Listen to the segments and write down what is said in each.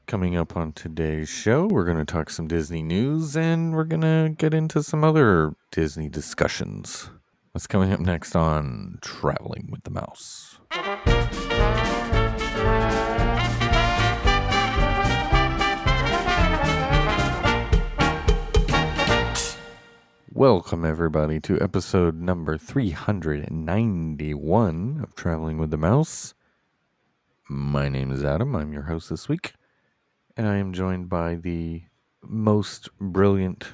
Coming up on today's show, we're going to talk some Disney news and we're going to get into some other Disney discussions. What's coming up next on Traveling with the Mouse? Welcome, everybody, to episode number 391 of Traveling with the Mouse. My name is Adam. I'm your host this week. And I am joined by the most brilliant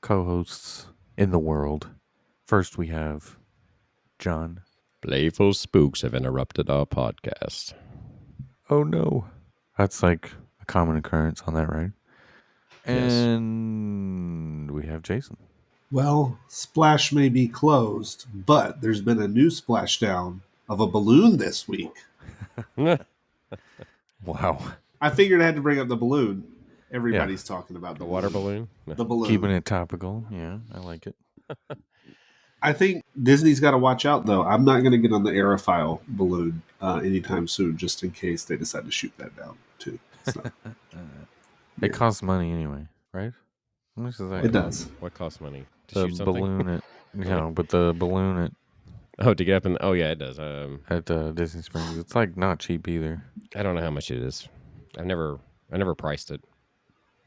co-hosts in the world. First, we have John. Playful spooks have interrupted our podcast. Oh, no. That's like a common occurrence on that ride. And we have Jason. Well, Splash may be closed, but there's been a new splashdown of a balloon this week. Wow. I figured I had to bring up the balloon. Everybody's talking about The water balloon? The balloon. Keeping it topical. Yeah, I like it. I think Disney's got to watch out, though. I'm not going to get on the Aerophile balloon anytime soon, just in case they decide to shoot that down, too. So, It costs money anyway, right? How much does that it cost? does. What costs money? To The shoot something? balloon at, but the balloon Oh, to get up in... Oh, yeah, it does. at Disney Springs, it's like not cheap either. I don't know how much it is. I never priced it.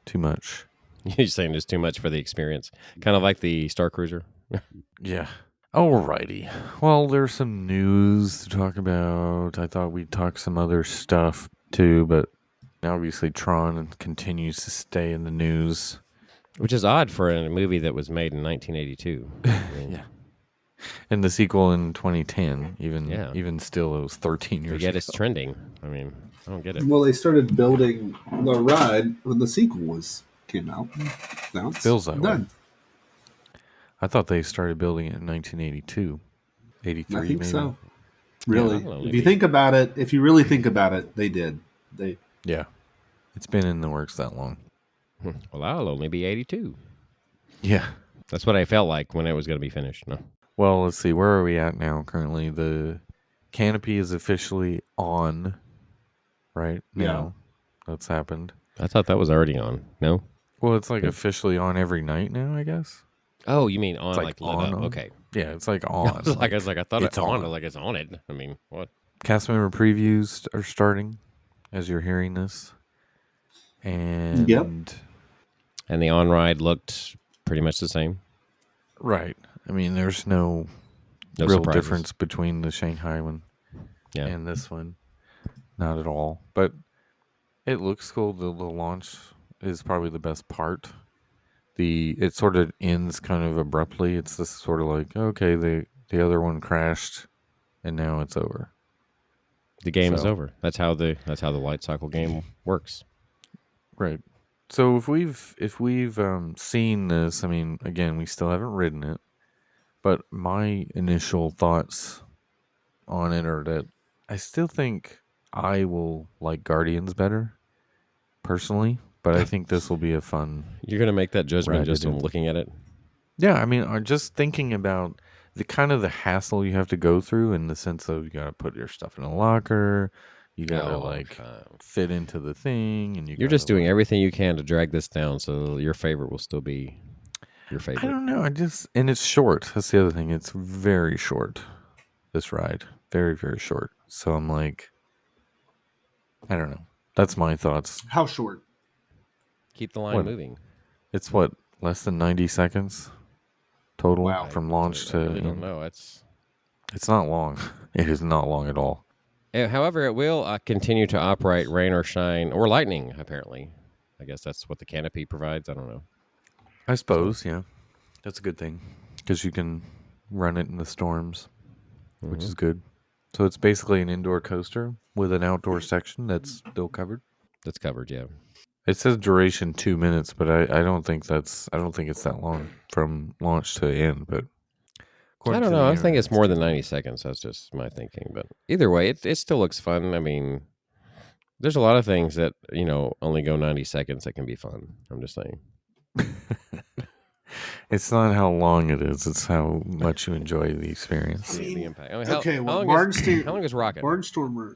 Too much. You're saying it's too much for the experience. Kind of like the Star Cruiser. Yeah. Alrighty. Well, there's some news to talk about. I thought we'd talk some other stuff too, but obviously Tron continues to stay in the news. Which is odd for a movie that was made in 1982. Yeah. And the sequel in 2010, even still, it was 13 years Yet ago. it's trending. I mean, I don't get it. Well, they started building the ride when the sequel came out. Now it's Feels that done. way. I thought they started building it in 1982. 83, I think maybe. so. Really. Yeah, If you think about it, if you really think about it, they did. Yeah. It's been in the works that long. Well, I'll only be 82. Yeah. That's what I felt like when it was going to be finished. No. Well, let's see. Where are we at now currently? The canopy is officially on, right? Now. That's happened. I thought that was already on. No? Well, it's like officially on every night now, I guess. Oh, you mean on, It's like lit on, up? on. Okay. Yeah, it's like on. I thought it's it's on. on. Like it's on it. I mean, what? Cast member previews are starting as you're hearing this. And And the on ride looked pretty much the same. right. I mean, there's no real surprises. difference between the Shanghai one and this one. Not at all. But it looks cool. The launch is probably the best part. It sort of ends kind of abruptly. It's just sort of like, okay, the other one crashed and now it's over. The game is over. That's how the light cycle game works. Right. So if we've seen this, I mean, again, we still haven't ridden it, but my initial thoughts on it are that I still think I will like Guardians better, personally, but I think this will be a fun. You're going to make that judgment just Right, on looking at it? Yeah, I mean, just thinking about the kind of the hassle you have to go through in the sense of you got to put your stuff in a locker, you got to fit into the thing, and you're just doing everything you can to drag this down so your favorite will still be your favorite. I don't know. And it's short. That's the other thing. It's very short. This ride, very, very short. So I'm like, I don't know. That's my thoughts. How short? Keep the line moving. It's less than 90 seconds total from launch to. I really don't know. It's not long. It is not long at all. However, it will continue to operate rain or shine or lightning. Apparently, I guess that's what the canopy provides. I don't know. I suppose, yeah, that's a good thing because you can run it in the storms, which is good. So it's basically an indoor coaster with an outdoor section that's still covered. That's covered, yeah. It says duration 2 minutes, but I don't think it's that long from launch to end. But I don't know. I think it's more than 90 seconds. That's just my thinking. But either way, it still looks fun. I mean, there's a lot of things that only go 90 seconds that can be fun. I'm just saying. It's not how long it is; it's how much you enjoy the experience. The impact. I mean, Okay, well, how long is Rocket? Barnstormer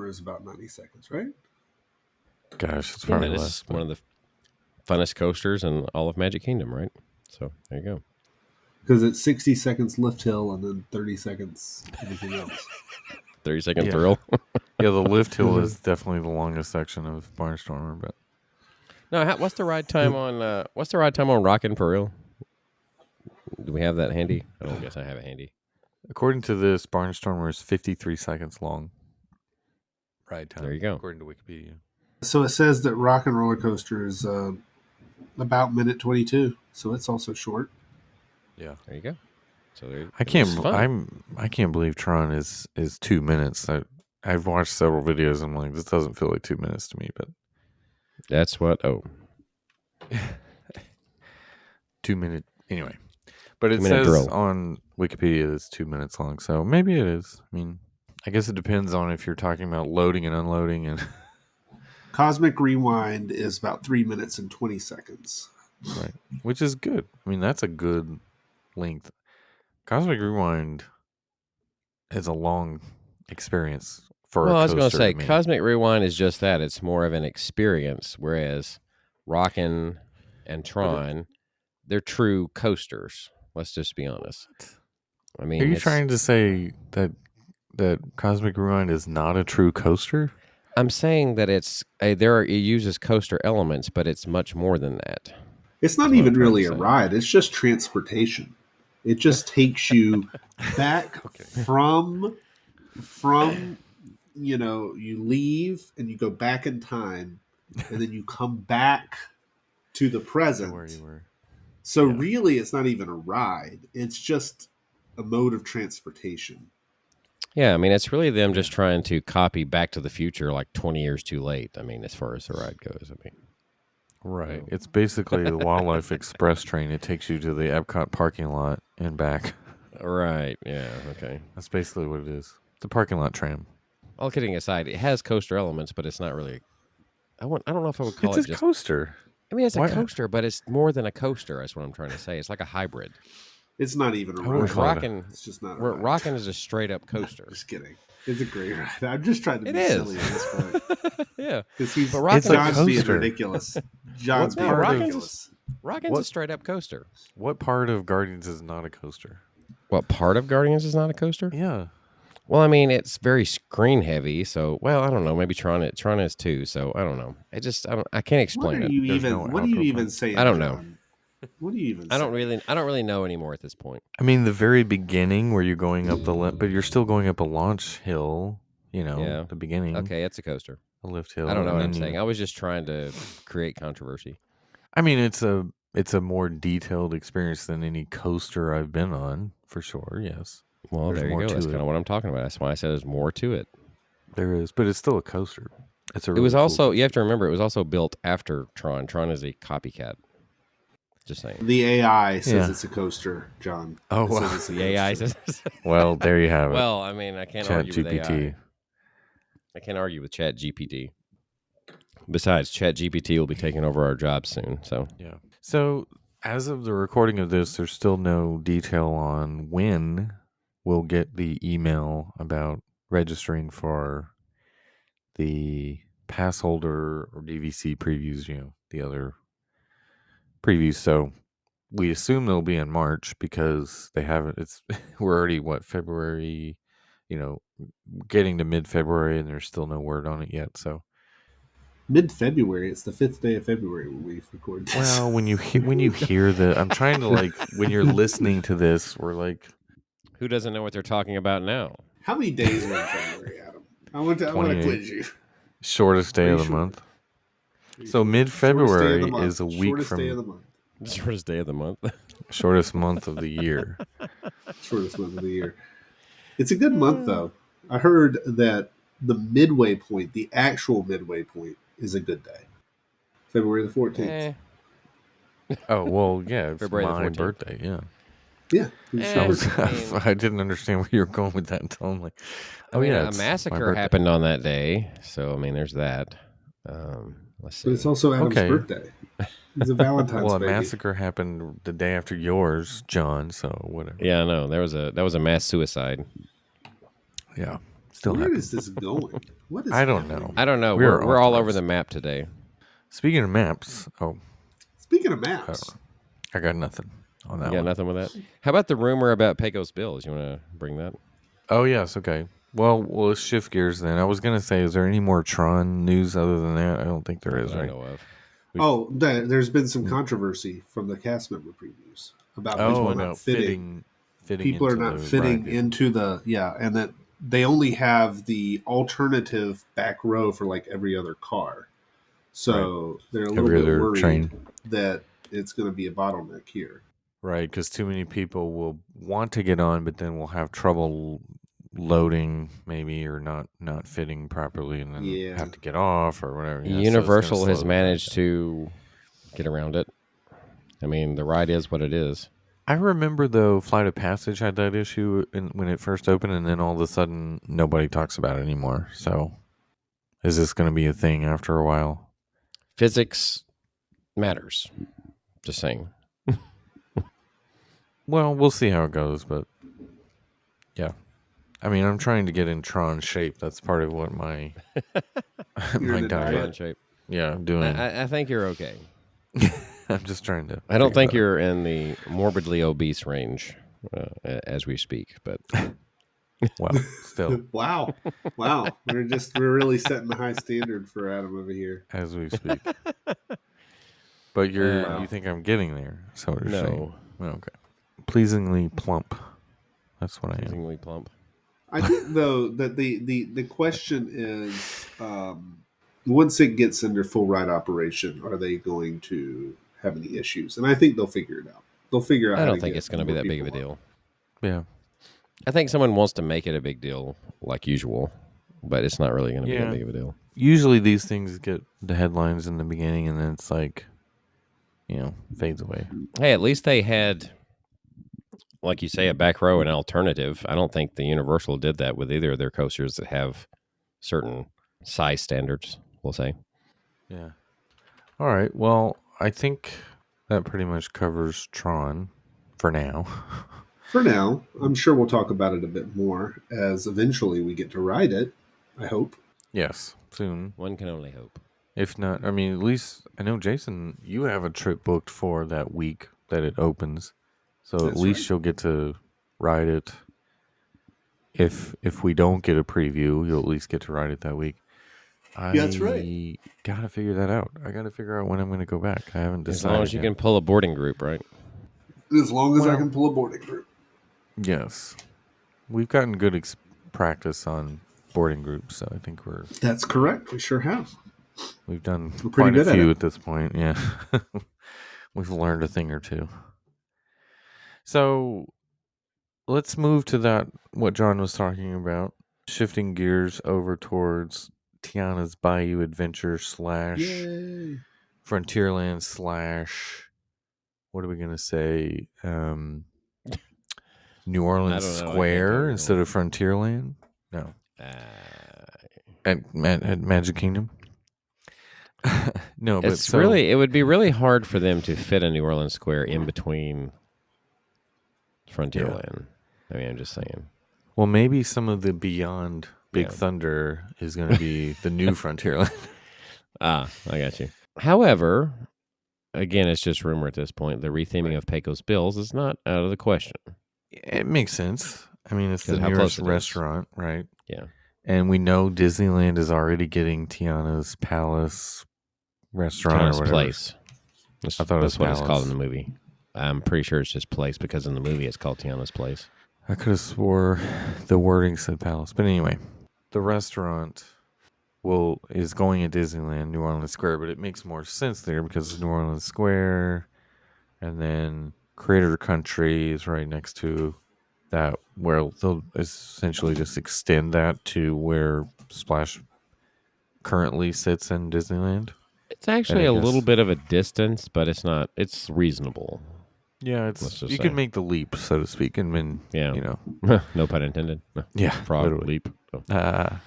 is about 90 seconds, right? Gosh, it's Yeah, probably this less. is one of the funnest coasters in all of Magic Kingdom, right? So there you go. Because it's 60 seconds lift hill and then 30 seconds everything else. 30-second Yeah. thrill. Yeah, the lift hill is definitely the longest section of Barnstormer, but No, what's the ride time on? What's the ride time on Rockin' for real? Do we have that handy? I don't guess I have it handy. according to this, Barnstormer is 53 seconds long. Ride time. There you go. According to Wikipedia. So it says that Rock and Roller Coaster is about minute 22, so it's also short. Yeah. There you go. So I can't believe Tron is 2 minutes. I've watched several videos. And I'm like, this doesn't feel like 2 minutes to me, but that's what. Oh, 2 minute anyway. But it 2-minute says drill. on Wikipedia it's 2 minutes long, so maybe it is. I mean, I guess it depends on if you're talking about loading and unloading and Cosmic Rewind is about 3 minutes and 20 seconds. right, which is good. I mean, that's a good length. Cosmic Rewind is a long experience for well, a I was coaster. going to say, to me. Cosmic Rewind is just that. It's more of an experience, whereas Rockin' and Tron, they're true coasters. Let's just be honest. I mean, Are you trying to say that Cosmic Rewind is not a true coaster? I'm saying that it uses coaster elements, but it's much more than that. It's not That's what even I'm trying really to a say. ride. It's just transportation. It just takes you back from you leave and you go back in time, and then you come back to the present. Where you were. So Yeah. really, it's not even a ride. It's just a mode of transportation. Yeah, I mean, it's really them just trying to copy Back to the Future like 20 years too late. I mean, as far as the ride goes, I mean. Right. It's basically the Wildlife Express train. It takes you to the Epcot parking lot and back. Right, yeah, okay. That's basically what it is. It's a parking lot tram. All kidding aside, it has coaster elements, but it's not really. I don't know if I would call It's it a just. coaster. I mean, it's Why- a coaster, but it's more than a coaster. That's what I'm trying to say. It's like a hybrid. It's not even a I wouldn't ride. call it a- Rockin', It's just not a ride. Rockin' is a straight up coaster. Just kidding. It's a great ride. I'm just trying to It be is. silly at this point. Yeah, Because But Rockin's a John's being coaster. ridiculous. John's What being part of- ridiculous. Rockin's a straight up coaster. What part of Guardians is not a coaster? What part of Guardians is not a coaster? Yeah. Well, I mean, it's very screen heavy, so I don't know. Maybe Tron is too. So I don't know. I can't What explain are it. you There's even? no What are you outdoor even park. saying? I don't know. John? What are you even? I don't saying? really know anymore at this point. I mean, the very beginning where you're going up but you're still going up a launch hill, Yeah. the beginning, Okay, it's a coaster. a lift hill. I don't know and what I'm then saying. I was just trying to create controversy. I mean, it's a more detailed experience than any coaster I've been on, for sure, yes. Well, There's there you more go. to That's it. kind of what I'm talking about. That's why I said there's more to it. There is, but it's still a coaster. It's a It really was cool also, coaster. you have to remember, it was also built after Tron. Tron is a copycat. Just saying. The AI says Yeah. it's a coaster, John. Oh, It wow. says it's a The AI coaster. says. Well, there you have it. Well, I mean, I can't Chat argue with GPT. AI. I can't argue with Chat GPT. Besides, Chat GPT will be taking over our jobs soon. So Yeah. So, as of the recording of this, there's still no detail on when we'll get the email about registering for the pass holder or DVC previews, the other previews. So, we assume they'll be in March because they haven't. We're already February, getting to mid-February, and there's still no word on it yet. So, Mid-February. It's the 5th day of February when we record this. well, when you hear the, I'm trying to when you're listening to this, we're like, who doesn't know what they're talking about now? How many days are in February, Adam? I want to 28. quiz you. shortest day Are of you the sure? month. Are you So sure? mid-February Shortest day of the month. is a week Shortest day of the from month. Shortest day of the month. shortest month of the year. Shortest month of the year. It's a good month, though. I heard that the midway point, the actual midway point, is a good day. February the 14th. Eh. Oh well, yeah, it's February the my 14th. birthday. Yeah, Yeah. Eh. I was. I mean- I didn't understand where you were going with that until I'm like, I oh mean, yeah, a it's my massacre birthday. happened on that day. So, I mean, there's that. Let's see. But it's also Adam's Okay. birthday. He's a Valentine's Well, a baby. massacre happened the day after yours, John. So whatever. Yeah, I know. That was a mass suicide. Yeah, still Where happened. is this going? What is I don't happening? know. I don't know. We're We're all off the over rails. the map today. Speaking of maps, Speaking of I maps, don't know. I got nothing on that You got one. nothing with that? How about the rumor about Pecos Bills? You want to bring that? Oh yes, okay. Well, let's shift gears then. I was gonna say, is there any more Tron news other than that? I don't think there Not is, that I right? know of. there's been some controversy from the cast member previews about people Oh, not no, fitting. fitting People are into not the fitting ride. into the and that they only have the alternative back row for like every other car. So they're a little Every bit other worried train. that it's going to be a bottleneck here. Right, because too many people will want to get on, but then will have trouble loading, maybe, or not fitting properly, and then Yeah. have to get off or whatever. Yeah, so it's gonna Universal has slow the ride managed down. to get around it. I mean, the ride is what it is. I remember though, Flight of Passage had that issue when it first opened, and then all of a sudden nobody talks about it anymore. So, is this going to be a thing after a while? Physics matters. Just saying. Well, we'll see how it goes, but yeah. I mean, I'm trying to get in Tron shape. That's part of what my You're my in a diet. diet. In shape. Yeah, I'm doing. I think you're okay. I'm just trying to. I don't figure think that out. you're in the morbidly obese range as we speak, but Well, still, Wow. We're really setting the high standard for Adam over here. as we speak. But you think I'm getting there? So what you're saying? no, Okay. Pleasingly plump. That's what I am. amazingly plump. I think though that the question is, once it gets under full ride operation, are they going to have any issues? And I think they'll figure it out. They'll figure out. I how don't to think get it's going to be more that big of a people deal. Yeah. I think someone wants to make it a big deal, like usual, but it's not really going to be that big of a deal. Usually these things get the headlines in the beginning, and then it's like, fades away. Hey, at least they had, like you say, a back row, an alternative. I don't think the Universal did that with either of their coasters that have certain size standards, we'll say. Yeah. All right. Well, I think that pretty much covers Tron for now. For now, I'm sure we'll talk about it a bit more as eventually we get to ride it. I hope. Yes, soon. One can only hope. If not, I mean, at least I know, Jason, you have a trip booked for that week that it opens. So at That's least right. you'll get to ride it. If we don't get a preview, you'll at least get to ride it that week. That's right. Gotta figure that out. I gotta figure out when I'm going to go back. I haven't decided. As long as you yet. can pull a boarding group, right? As long as I Well- can pull a boarding group. Yes, we've gotten good practice on boarding groups, so I think That's correct. We sure have. we've done We're pretty quite a good at few it. at this point. Yeah, we've learned a thing or two. So let's move to that. What John was talking about, shifting gears over towards Tiana's Bayou Adventure / Yay. Frontierland / what are we gonna say? New Orleans I don't know. I can't Square tell you. instead of Frontierland? No. Uh, At Magic Kingdom? No, but It's it would be really hard for them to fit a New Orleans Square in between Frontierland. I mean, I'm just saying. Well, maybe some of the Beyond Big Yeah. Thunder is going to be the new Frontierland. I got you. However, again, it's just rumor at this point. The retheming of Pecos Bills is not out of the question. It makes sense. I mean, it's the 'Cause how nearest close it is. restaurant, right? Yeah. And we know Disneyland is already getting Tiana's Palace restaurant Tiana's or whatever. Place. I thought it was That's what it's called Palace. in the movie. I'm pretty sure it's just Place because in the movie it's called Tiana's Place. I could have swore the wording said Palace. But anyway, the restaurant is going at Disneyland, New Orleans Square, but it makes more sense there because it's New Orleans Square, and then Creator Country is right next to that, where they'll essentially just extend that to where Splash currently sits in Disneyland. It's actually I a guess- little bit of a distance, but it's not. It's reasonable. Yeah, Let's it's just you say. can make the leap, so to speak, and then Yeah. No pun intended. No. yeah, Frog literally. leap. Oh.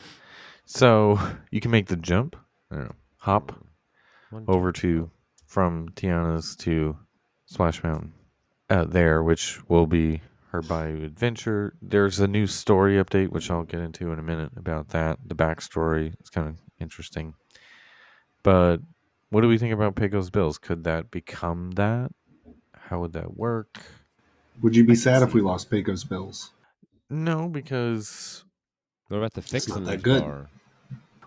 So you can make the jump, I don't know, hop One, over to from Tiana's to Splash Mountain there, which will be her Bayou adventure. There's a new story update, which I'll get into in a minute about that. The backstory is kind of interesting. But what do we think about Pecos Bills? Could that become that? How would that work? Would you I be can sad if see we it. lost Pecos Bills? No, because What about the not fixing that this good. bar?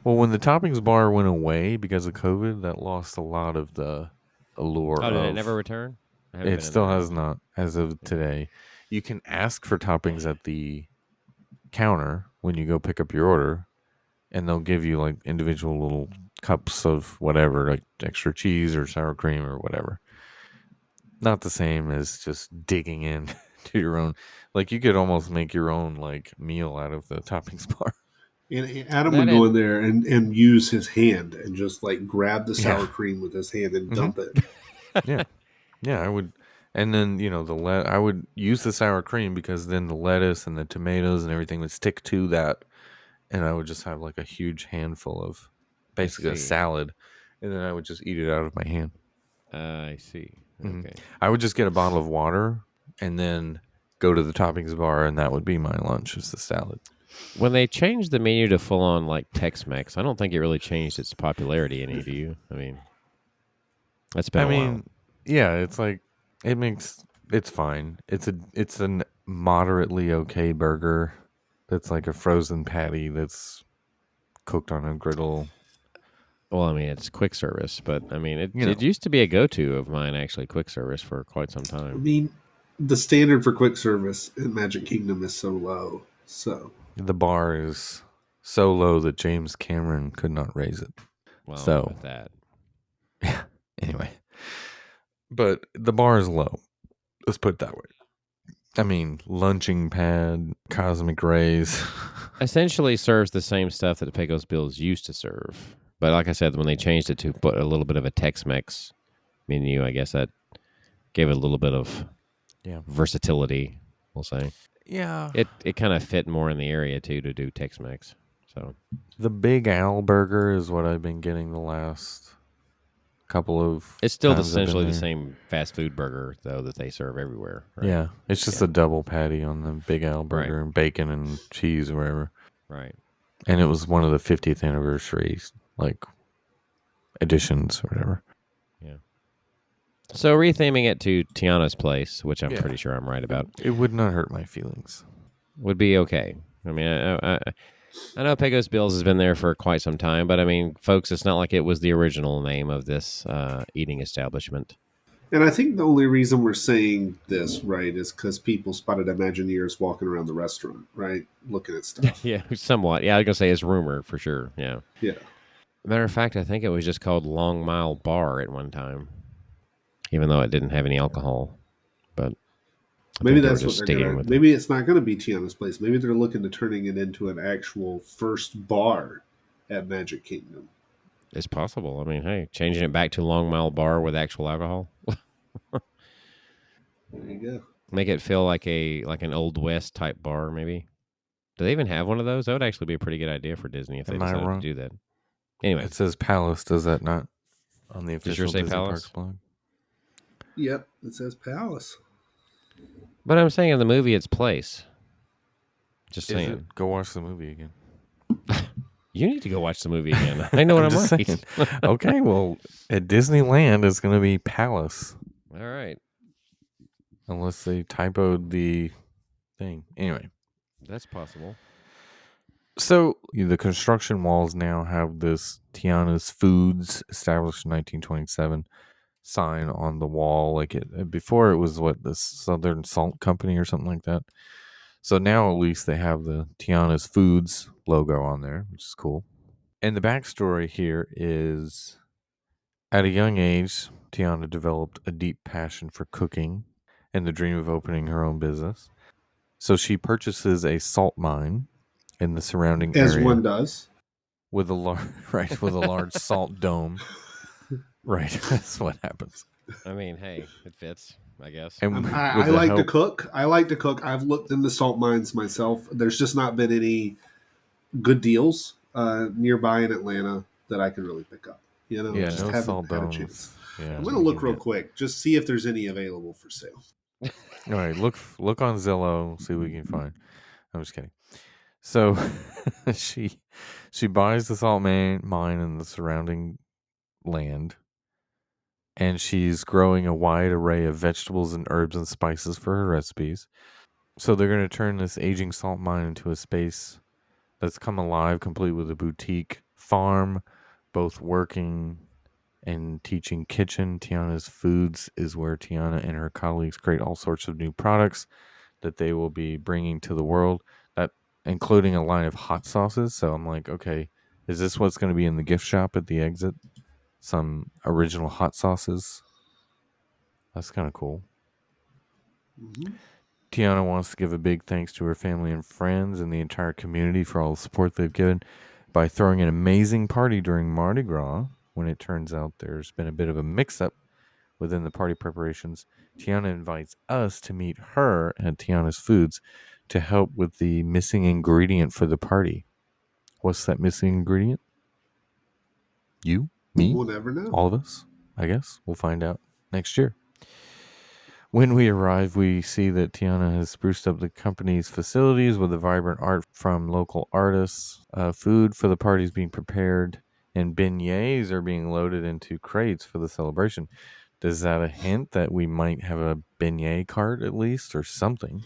well, when the toppings bar went away because of COVID, that lost a lot of the allure Oh, did it of. never return? I haven't It been in still there. has not as of today. You can ask for toppings at the counter when you go pick up your order, and they'll give you like individual little cups of whatever, like extra cheese or sour cream or whatever. Not the same as just digging in to your own. Like you could almost make your own like meal out of the toppings bar. And Adam That would go and in there and use his hand and just like grab the Yeah. sour cream with his hand and Hmm. dump it. Yeah. Yeah, I would. And then, I would use the sour cream because then the lettuce and the tomatoes and everything would stick to that. And I would just have like a huge handful of basically a see. salad. And then I would just eat it out of my hand. I see. Mhm. Okay. I would just get a bottle of water and then go to the toppings bar, and that would be my lunch, is the salad. When they changed the menu to full on like Tex-Mex, I don't think it really changed its popularity any. Do you? I mean, that's been I a while. mean, yeah, it's like it's fine. It's a moderately okay burger. That's like a frozen patty that's cooked on a griddle. Well, I mean, it's quick service, but I mean, You it know, used to be a go-to of mine, actually, quick service for quite some I time. mean, the standard for quick service in Magic Kingdom is so low. So the bar is so low that James Cameron could not raise it. Well, So, with that, anyway, but the bar is low. Let's put it that way. I mean, lunching pad, cosmic rays. essentially serves the same stuff that the Pecos Bills used to serve. But like I said, when they changed it to put a little bit of a Tex-Mex menu, I guess that gave it a little bit of Yeah. versatility. We'll say Yeah. it kind of fit more in the area too to do Tex-Mex. So The Big Al burger is what I've been getting the last couple of it's still times I've been essentially the there. same fast food burger though that they serve everywhere. Right? Yeah. It's just a double patty on the Big Al burger and bacon and cheese or whatever. Right. And it was one of the 50th anniversary like editions or whatever. Yeah. So retheming it to Tiana's place, which I'm Yeah. pretty sure I'm right about, It would not hurt my feelings. would be okay. I mean, I know Pecos Bills has been there for quite some time, but I mean, folks, it's not like it was the original name of this eating establishment. and I think the only reason we're saying this, right, is because people spotted Imagineers walking around the restaurant, right? Looking at stuff. Yeah, somewhat. Yeah, I was going to say it's rumor for sure. Yeah. Yeah. Matter of fact, I think it was just called Long Mile Bar at one time, even though it didn't have any alcohol. But I Maybe think they were that's what just they're sticking gonna. with it. Maybe it's not gonna be Tiana's place. Maybe they're looking to turning it into an actual first bar at Magic Kingdom. It's possible. I mean, hey, changing it back to Long Mile Bar with actual alcohol, There you go. make it feel like an Old West type bar, maybe. Do they even have one of those? That would actually be a pretty good idea for Disney if they Am I decided wrong? to do that. Anyway, It says Palace, does that not? On the Does yours official say Disney Palace? Parks blog. Yep, it says Palace. but I'm saying in the movie it's Place. Just Is saying. it? Go watch the movie again. You need to go watch the movie again. I know what I'm just right. saying. Okay, well, at Disneyland, it's going to be Palace. All right. Unless they typoed the thing. Anyway. That's possible. So the construction walls now have this Tiana's Foods, established in 1927, sign on the wall. Like before, it was the Southern Salt Company or something like that. So now at least they have the Tiana's Foods logo on there, which is cool. And the backstory here is, at a young age, Tiana developed a deep passion for cooking and the dream of opening her own business. So she purchases a salt mine in the surrounding As area, one does. with a large salt dome. Right, that's what happens. I mean, hey, it fits, I guess. And I with the like to help- cook. I like to cook. I've looked into salt mines myself. There's just not been any good deals nearby in Atlanta that I can really pick up. Yeah, just no haven't salt had a domes. chance. Yeah, I'm going to we look can real get- quick, just see if there's any available for sale. All right, look on Zillow, see what we can find. I'm just kidding. So she buys the mine and the surrounding land, and she's growing a wide array of vegetables and herbs and spices for her recipes. So they're going to turn this aging salt mine into a space that's come alive, complete with a boutique farm, both working and teaching kitchen. Tiana's Foods is where Tiana and her colleagues create all sorts of new products that they will be bringing to the world, that including a line of hot sauces. So I'm like, okay, is this what's going to be in the gift shop at the exit? Some original hot sauces. That's kind of cool. Mm-hmm. Tiana wants to give a big thanks to her family and friends and the entire community for all the support they've given by throwing an amazing party during Mardi Gras. When it turns out there's been a bit of a mix-up within the party preparations, Tiana invites us to meet her at Tiana's Foods to help with the missing ingredient for the party. What's that missing ingredient? You? Me? We'll never know. All of us? I guess. We'll find out next year. When we arrive, we see that Tiana has spruced up the company's facilities with the vibrant art from local artists. Food for the party is being prepared, and beignets are being loaded into crates for the celebration. Does that a hint that we might have a beignet cart at least, or something?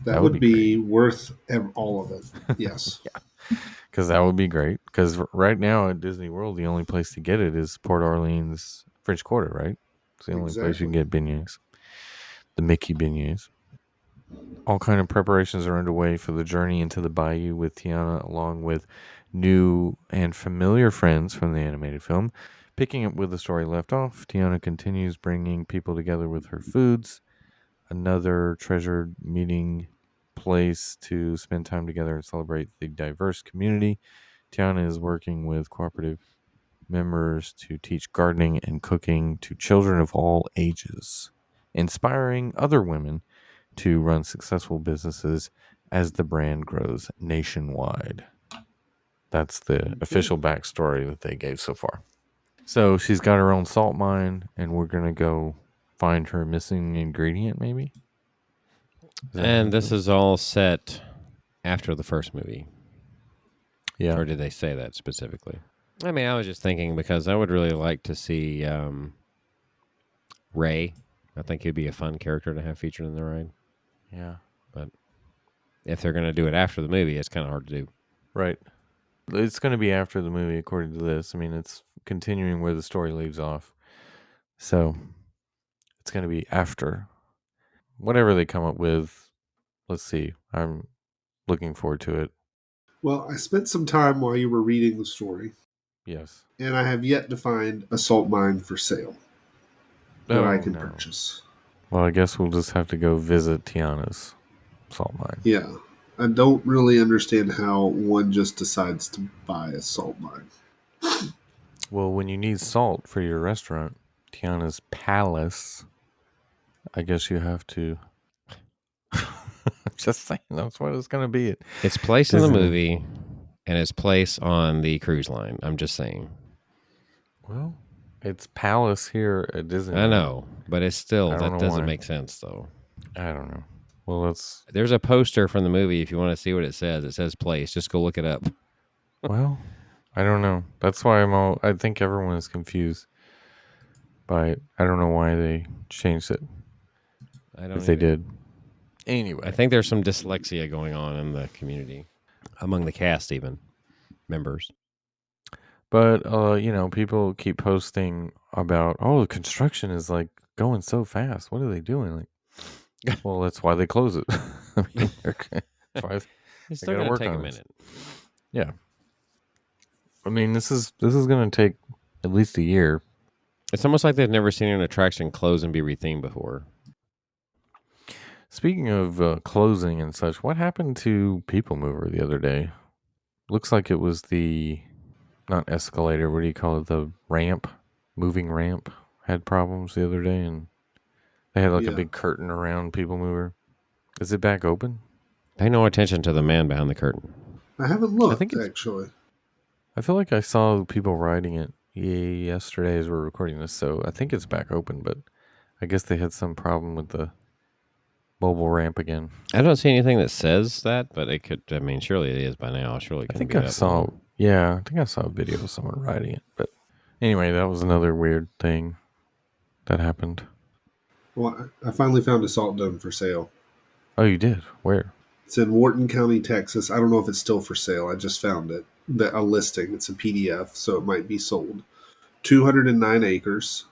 That would be worth all of it. Yes. Yeah, because that would be great. Because right now at Disney World, the only place to get it is Port Orleans French Quarter, right? It's the only place you can get beignets. The Mickey beignets. All kind of preparations are underway for the journey into the Bayou with Tiana, along with new and familiar friends from the animated film. Picking up where the story left off, Tiana continues bringing people together with her foods, another treasured meeting place to spend time together and celebrate the diverse community. Tiana is working with cooperative members to teach gardening and cooking to children of all ages, inspiring other women to run successful businesses as the brand grows nationwide. That's the official backstory that they gave so far. So she's got her own salt mine, and we're going to go find her missing ingredient, maybe? And this is all set after the first movie. Yeah. Or did they say that specifically? I mean, I was just thinking because I would really like to see Ray. I think he'd be a fun character to have featured in the ride. Yeah. But if they're going to do it after the movie, it's kind of hard to do. Right. It's going to be after the movie, according to this. I mean, it's continuing where the story leaves off. So it's going to be after. Whatever they come up with, let's see. I'm looking forward to it. Well, I spent some time while you were reading the story. Yes. And I have yet to find a salt mine for sale that I can purchase. Well, I guess we'll just have to go visit Tiana's salt mine. Yeah. I don't really understand how one just decides to buy a salt mine. Well, when you need salt for your restaurant, Tiana's Palace, I guess you have to. I'm just saying, that's what it's going to be. It's place in the movie, and it's place on the cruise line. I'm just saying. Well, it's Palace here at Disney. I know, but it's still, that doesn't make sense, though. I don't know. Well, there's a poster from the movie. If you want to see what it says place. Just go look it up. Well, I don't know. That's why I think everyone is confused by it. I don't know why they changed it. I don't. If they did. Anyway, I think there's some dyslexia going on in the community, among the cast, even members. But people keep posting about, the construction is like going so fast. What are they doing? Like, well, that's why they close it. I mean, that's why it's still going to take a minute. Yeah. I mean, this is going to take at least a year. It's almost like they've never seen an attraction close and be rethemed before. Speaking of closing and such, what happened to People Mover the other day? Looks like it was the, not escalator, what do you call it? The ramp, moving ramp had problems the other day, and they had a big curtain around People Mover. Is it back open? Pay no attention to the man behind the curtain. I haven't looked, actually. I feel like I saw people riding it yesterday as we're recording this, so I think it's back open, but I guess they had some problem with the mobile ramp again. I don't see anything that says that, but it could. I mean, surely it is by now. Surely it I can think be I that saw. long. Yeah, I think I saw a video of someone riding it. But anyway, that was another weird thing that happened. Well, I finally found a salt dome for sale. Oh, you did? Where? It's in Wharton County, Texas. I don't know if it's still for sale. I just found it. A listing. It's a PDF, so it might be sold. 209 acres,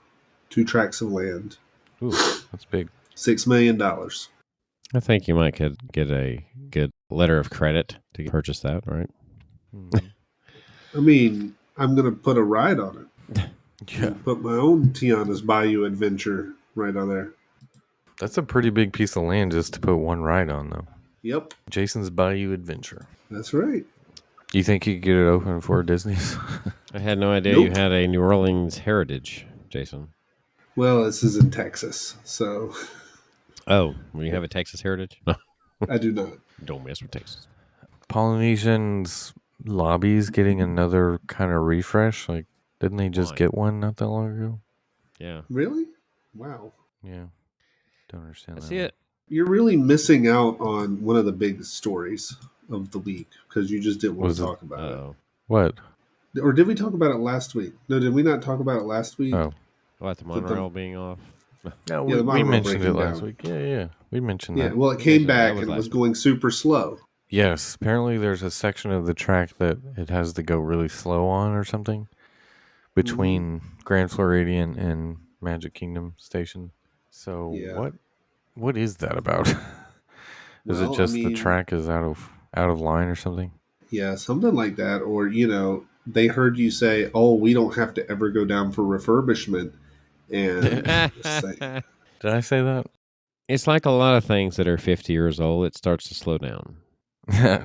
2 tracts of land, Ooh, that's big. $6 million. I think you might could get a good letter of credit to purchase that, right? Mhm. I mean, I'm going to put a ride on it. Yeah, Put my own Tiana's Bayou adventure right on there. that's a pretty big piece of land just to put one ride on, though. Yep, Jason's Bayou Adventure. that's right. Do you think you could get it open for Disney's? I had no idea Nope. you had a New Orleans heritage, Jason. Well, this is in Texas, so Oh, well, you have a Texas heritage? I do not. Don't mess with Texas. Polynesian's lobby's getting another kind of refresh. Like, didn't they just Why? get one not that long ago? Yeah. Really? Wow. Yeah. Don't understand I that. see one. it. You're really missing out on one of the big stories of the week because you just didn't want Was to it- talk about Oh. What? it. Or did we talk about it last week? No, did we not talk about it last week? Oh. About the But the- monorail being off? No, Yeah, we the monorail mentioned it breaking last down. week. Yeah. We mentioned Yeah, that. well, it came That back was and it last was week. going super slow. Yes. Apparently, there's a section of the track that it has to go really slow on or something between Grand Floridian and Magic Kingdom Station. So Yeah. what is that about? Is it Well, I just the mean- track is out of line or something? Yeah, something like that. Or, they heard you say, oh, we don't have to ever go down for refurbishment. And just saying. Did I say that? It's like a lot of things that are 50 years old. It starts to slow down. Yeah.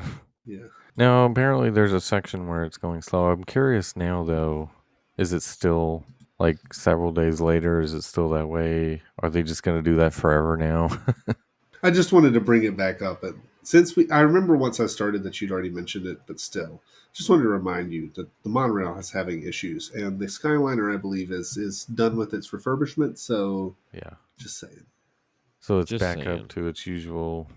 No, apparently there's a section where it's going slow. I'm curious now, though. Is it still like several days later? Is it still that way? Are they just going to do that forever now? I just wanted to bring it back up. And I remember once I started that you'd already mentioned it, but still, just wanted to remind you that the monorail is having issues, and the Skyliner, I believe, is done with its refurbishment. So, Yeah. just saying. So it's Just back saying. up to its usual.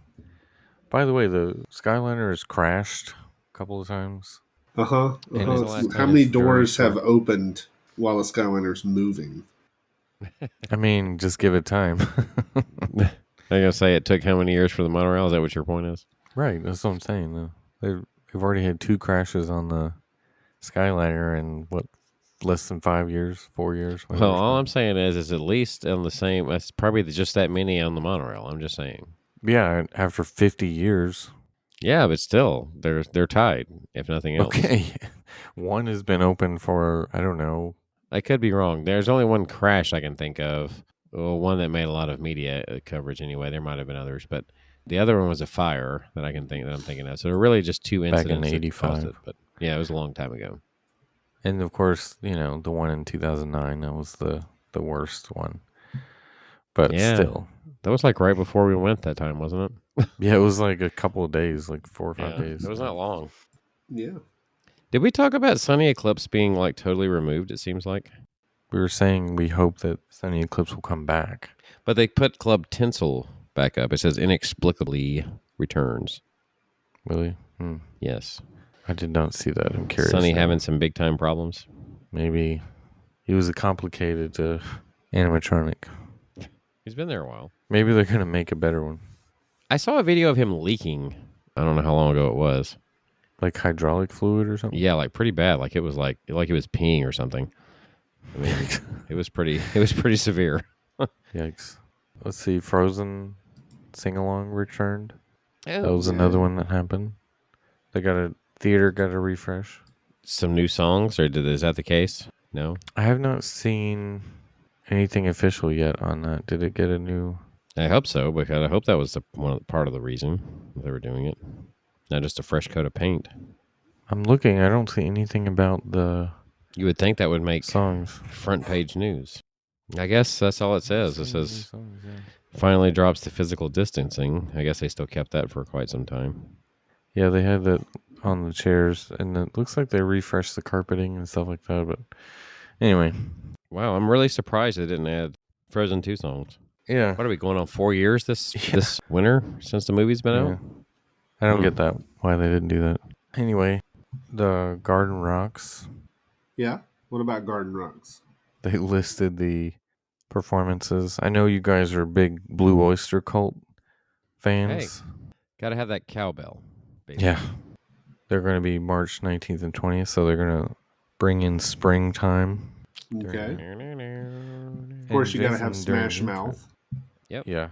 By the way, the Skyliner has crashed a couple of times. When was the last How time? many It's very doors have short. opened while the Skyliner's moving? I mean, just give it time. I'm going to say it took how many years for the monorail? Is that what your point is? Right. That's what I'm saying. They've already had 2 crashes on the Skyliner in less than 5 years, 4 years. Well, whatever. all I'm saying is at least on the same. That's probably just that many on the monorail. I'm just saying. Yeah, after 50 years. Yeah, but still, they're tied. If nothing else, Okay. One has been open for, I don't know. I could be wrong. There's only one crash I can think of. Well, one that made a lot of media coverage anyway. There might have been others, but the other one was a fire that I'm thinking of. So they're really just 2 Back in incidents that caused 85. it. But yeah, it was a long time ago. And of course, the one in 2009, that was the worst one. But Yeah. still. That was like right before we went that time, wasn't it? Yeah, it was like a couple of days, like 4 or 5 days. It was not long. Yeah. Did we talk about Sunny Eclipse being like totally removed? It seems like, We were saying we hope that Sunny Eclipse will come back. but they put Club Tinsel back up. It says inexplicably returns. Really? Yes, I did not see that. I'm curious. Sunny now. having some big time problems. Maybe he was a complicated animatronic. He's been there a while. Maybe they're going to make a better one. I saw a video of him leaking. I don't know how long ago it was. Like hydraulic fluid or something? Yeah, like pretty bad. Like it was like he was peeing or something. I mean, it was pretty severe. Yikes. Let's see. Frozen sing-along returned. Oh, That was another one that happened. Theater got a refresh. some new songs, or is that the case? No. I have not seen anything official yet on that. Did it get a new... I hope so, because I hope that was part of the reason they were doing it, not just a fresh coat of paint. I'm looking. I don't see anything about the You would think that would make songs. front page news. I guess that's all it says. It says Songs, yeah. finally drops the physical distancing. I guess they still kept that for quite some time. Yeah, they had that on the chairs, and it looks like they refreshed the carpeting and stuff like that. But anyway, Wow, I'm really surprised they didn't add Frozen 2 songs. Yeah. What are we going on 4 years this winter since the movie's been Yeah. out? I don't get that, why they didn't do that. Anyway, the Garden Rocks, Yeah. What about Garden Rocks? they listed the performances. I know you guys are big Blue Oyster Cult fans. Got to have that cowbell, baby. Yeah. They're going to be March 19th and 20th, so they're going to bring in springtime. Okay. And Of course, you got to Disney have during Smash your Mouth. Yep. Yeah.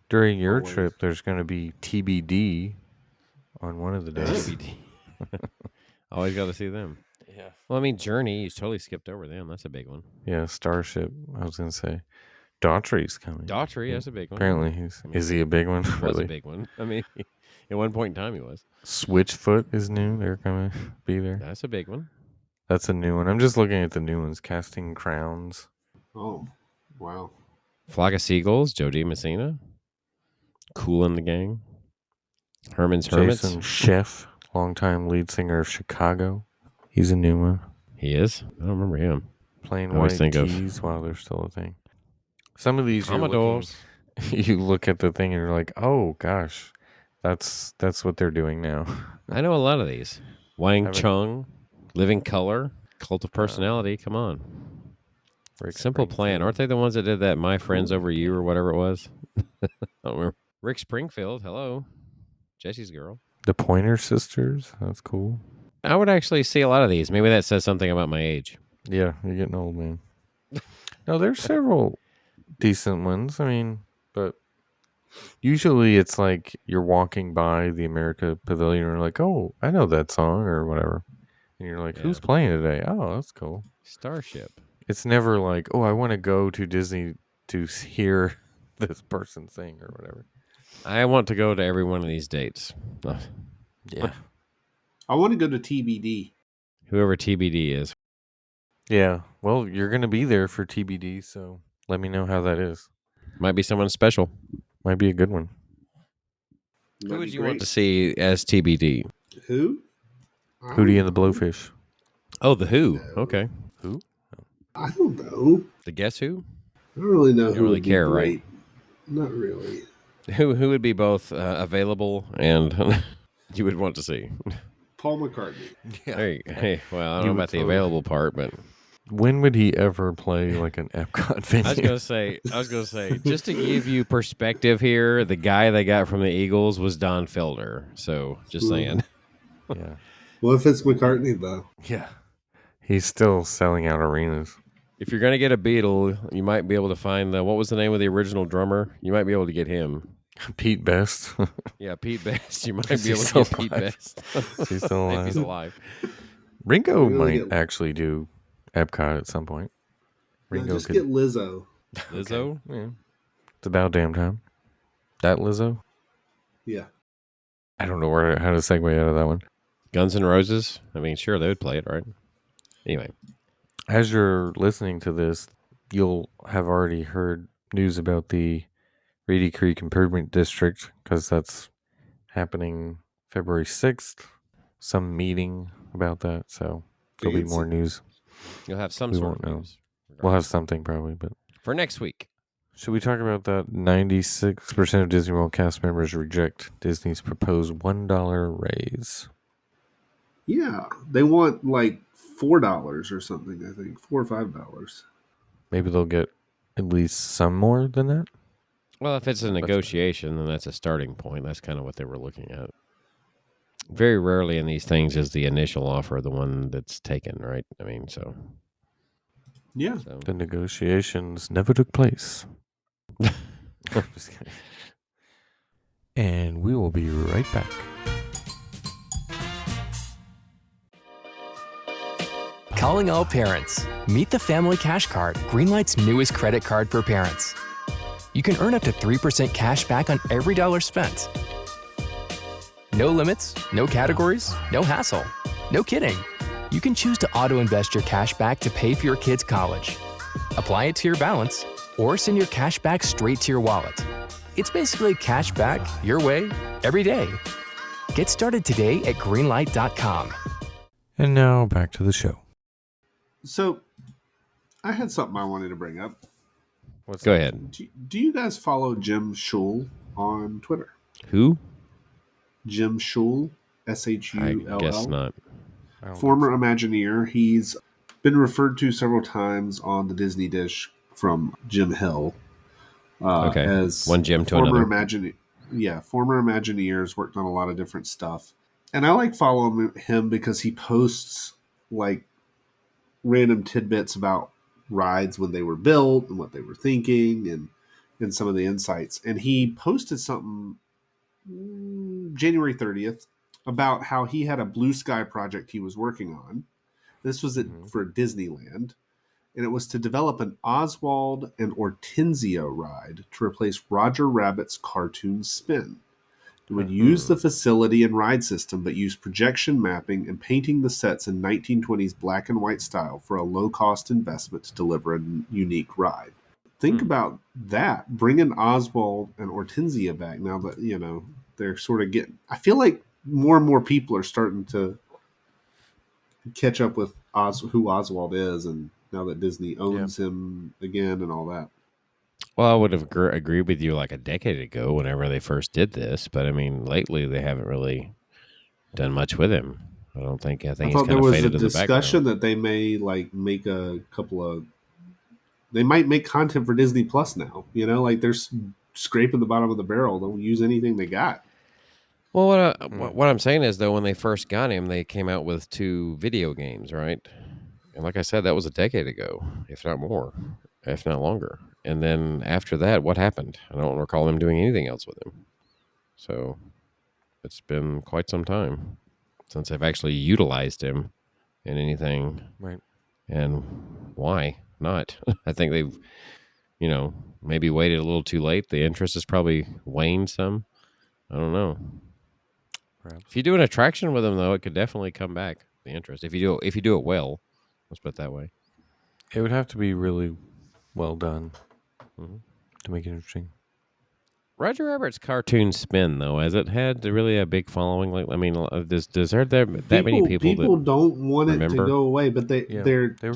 During your Always. trip, there's going to be TBD on one of the days. TBD. Always got to see them. Yeah. Well, I mean, Journey, you totally skipped over them. That's a big one. Yeah, Starship. I was going to say. Daughtry's coming. Daughtry, that's a big one. Apparently, is he a big one? He was Really? a big one. I mean, at one point in time, he was. Switchfoot is new. They're going to be there. That's a big one. That's a new one. I'm just looking at the new ones. Casting Crowns. Oh, wow. Flock of Seagulls, Joe D. Messina. Cool in the Gang. Herman's Hermits. Jason Chef, longtime lead singer of Chicago. He's a new one. He is? I don't remember him. Plain I always white think of- tees while they're still a thing. Some of these Commodores. you look at the thing and you're like, oh gosh, that's what they're doing now. I know a lot of these. Wang Haven't- Chung, Living Color, Cult of Personality. Come on. Rick Simple Plan. Aren't they the ones that did that My Friends Over You or whatever it was? I don't remember. Rick Springfield. Hello. Jesse's girl. The Pointer Sisters. That's cool. I would actually see a lot of these. Maybe that says something about my age. Yeah, you're getting old, man. No, there's several decent ones. I mean, but usually it's like you're walking by the America Pavilion and you're like, oh, I know that song or whatever. And you're like, who's Yeah. playing today? Oh, that's cool. Starship. It's never like, oh, I want to go to Disney to hear this person sing or whatever. I want to go to every one of these dates. Yeah. I want to go to TBD. Whoever TBD is. Yeah. Well, you're going to be there for TBD, so let me know how that is. Might be someone special. Might be a good one. That'd Who be would you great. want to see as TBD? Who? Hootie and the Blowfish. Oh, The Who. No. Okay. Who? I don't know. The Guess Who? I don't really know You who don't really would be care, great. Not really. Who would be both available and you would want to see? Paul McCartney. Hey, well, I don't You know would about the totally- available part, but When would he ever play like an Epcot venue? I was gonna say, just to give you perspective here, the guy they got from the Eagles was Don Felder. So just Ooh. saying. Yeah. What if it's McCartney though? Yeah. He's still selling out arenas. If you're gonna get a Beatle, you might be able to find what was the name of the original drummer? You might be able to get him. Pete Best. Yeah, Pete Best. You might Is be he able to still get Pete alive? Best. He's still If he's alive. alive. Ringo Really might get- actually do Epcot at some point. No, Ringo just could. get Lizzo. Lizzo? Yeah. It's about damn time. That Lizzo? Yeah. I don't know how to segue out of that one. Guns N' Roses? I mean, sure, they would play it, right? Anyway. As you're listening to this, you'll have already heard news about the Reedy Creek Improvement District because that's happening February 6th. Some meeting about that. So there'll be Fancy. more news. You'll have some We sort won't of know. news. We'll have something probably, but For next week. should we talk about that? 96% of Disney World cast members reject Disney's proposed $1 raise. Yeah. They want like $4 or something, I think. $4 or $5. Maybe they'll get at least some more than that. Well, if it's a negotiation, then that's a starting point. That's kind of what they were looking at. Very rarely in these things is the initial offer the one that's taken, right? I mean, so. Yeah. The negotiations never took place. Just kidding. And we will be right back. Calling all parents. Meet the Family Cash Card, Greenlight's newest credit card for parents. You can earn up to 3% cash back on every dollar spent. No limits, no categories, no hassle. No kidding. You can choose to auto-invest your cash back to pay for your kids' college. Apply it to your balance, or send your cash back straight to your wallet. It's basically cash back your way, every day. Get started today at greenlight.com. And now back to the show. So I had something I wanted to bring up. Go ahead. Do you guys follow Jim Shull on Twitter? Who? Jim Shull, I Shull. guess not. Former Imagineer. He's been referred to several times on the Disney Dish from Jim Hill. Okay. As one Jim to former another. Former Imagineers, worked on a lot of different stuff. And I like following him because he posts like random tidbits about rides when they were built and what they were thinking and some of the insights. And he posted something January 30th about how he had a blue sky project he was working on. This was for Disneyland. And it was to develop an Oswald and Hortensio ride to replace Roger Rabbit's cartoon spin. It would use the facility and ride system, but use projection mapping and painting the sets in 1920s black and white style for a low-cost investment to deliver a unique ride. Think about that. Bringing Oswald and Hortensia back now that, you know, they're sort of getting... I feel like more and more people are starting to catch up with who Oswald is, and now that Disney owns him again and all that. Well, I would have agreed with you like a decade ago whenever they first did this, but I mean, lately they haven't really done much with him. I think I he's thought kind there of was a faded in the discussion background. that they may like make a couple of... They might make content for Disney Plus now. You know, like they're scraping the bottom of the barrel. They'll use anything they got. Well, what I'm saying is, though, when they first got him, they came out with 2 video games, right? And like I said, that was a decade ago, if not more, if not longer. And then after that, what happened? I don't recall them doing anything else with him. So it's been quite some time since I've actually utilized him in anything. Right. And why not? I think they've, maybe waited a little too late. The interest has probably waned some. I don't know. Perhaps. If you do an attraction with him, though, it could definitely come back. The interest, if you do it well, let's put it that way. It would have to be really well done to make it interesting. Roger Rabbit's cartoon spin, though, has it had really a big following? Like, I mean, does there that many people that don't want remember? it to go away, but they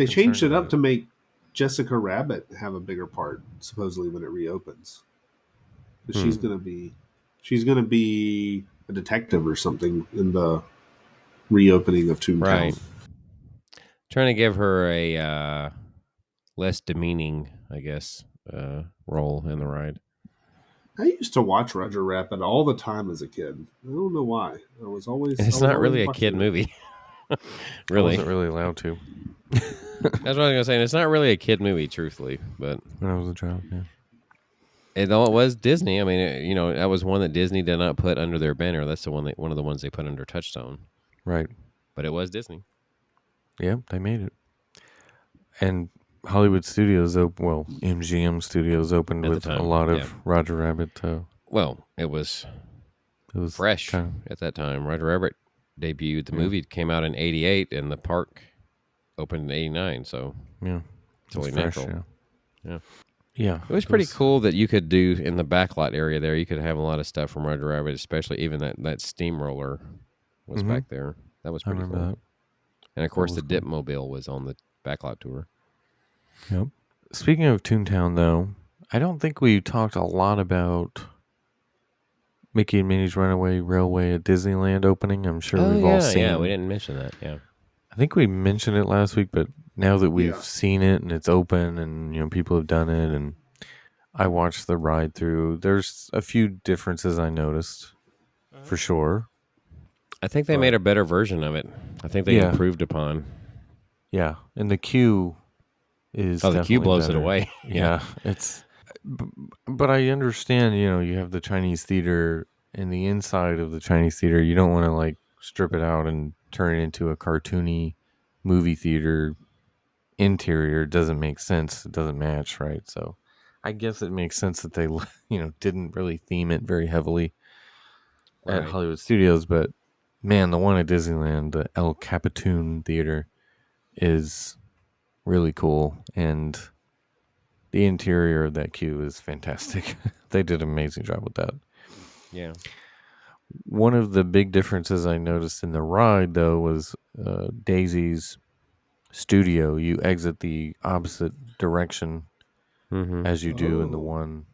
changed it up it. to make Jessica Rabbit have a bigger part, supposedly when it reopens. But she's gonna be a detective or something in the reopening of Toontown. Right. Trying to give her a less demeaning, I guess, role in the ride. I used to watch Roger Rabbit all the time as a kid. I don't know why. I was always... It's not really a kid movie. Really. I wasn't really allowed to. That's what I was going to say. It's not really a kid movie, truthfully. But When I was a child, yeah. It was Disney. I mean, that was one that Disney did not put under their banner. That's one of the ones they put under Touchstone. Right. But it was Disney. Yeah, they made it. And Hollywood Studios, MGM Studios opened At the with time, a lot of yeah. Roger Rabbit. Well, it was fresh at that time. Roger Rabbit debuted. The movie came out in '88, and the park opened in '89. So yeah, it's only fresh, natural. Yeah. It was pretty cool that you could do in the backlot area there. You could have a lot of stuff from Roger Rabbit, especially even that steamroller was back there. That was pretty cool. That. And of course, the Dip Mobile was on the backlot tour. Yep. Speaking of Toontown, though, I don't think we talked a lot about Mickey and Minnie's Runaway Railway at Disneyland opening. I'm sure we've all seen. Yeah, we didn't mention that. Yeah, I think we mentioned it last week, but now that we've seen it and it's open and people have done it, and I watched the ride through, there's a few differences I noticed for sure. I think they made a better version of it. I think they improved upon. Yeah, and the queue is the queue blows better. It away. Yeah, but I understand, you have the Chinese theater, and the inside of the Chinese theater, you don't want to strip it out and turn it into a cartoony movie theater interior. It doesn't make sense. It doesn't match, right? So I guess it makes sense that they, didn't really theme it very heavily at Hollywood Studios, but man, the one at Disneyland, the El Capitan Theater, is really cool, and the interior of that queue is fantastic. They did an amazing job with that. Yeah. One of the big differences I noticed in the ride, though, was Daisy's studio. You exit the opposite direction as you do in the Oh. one.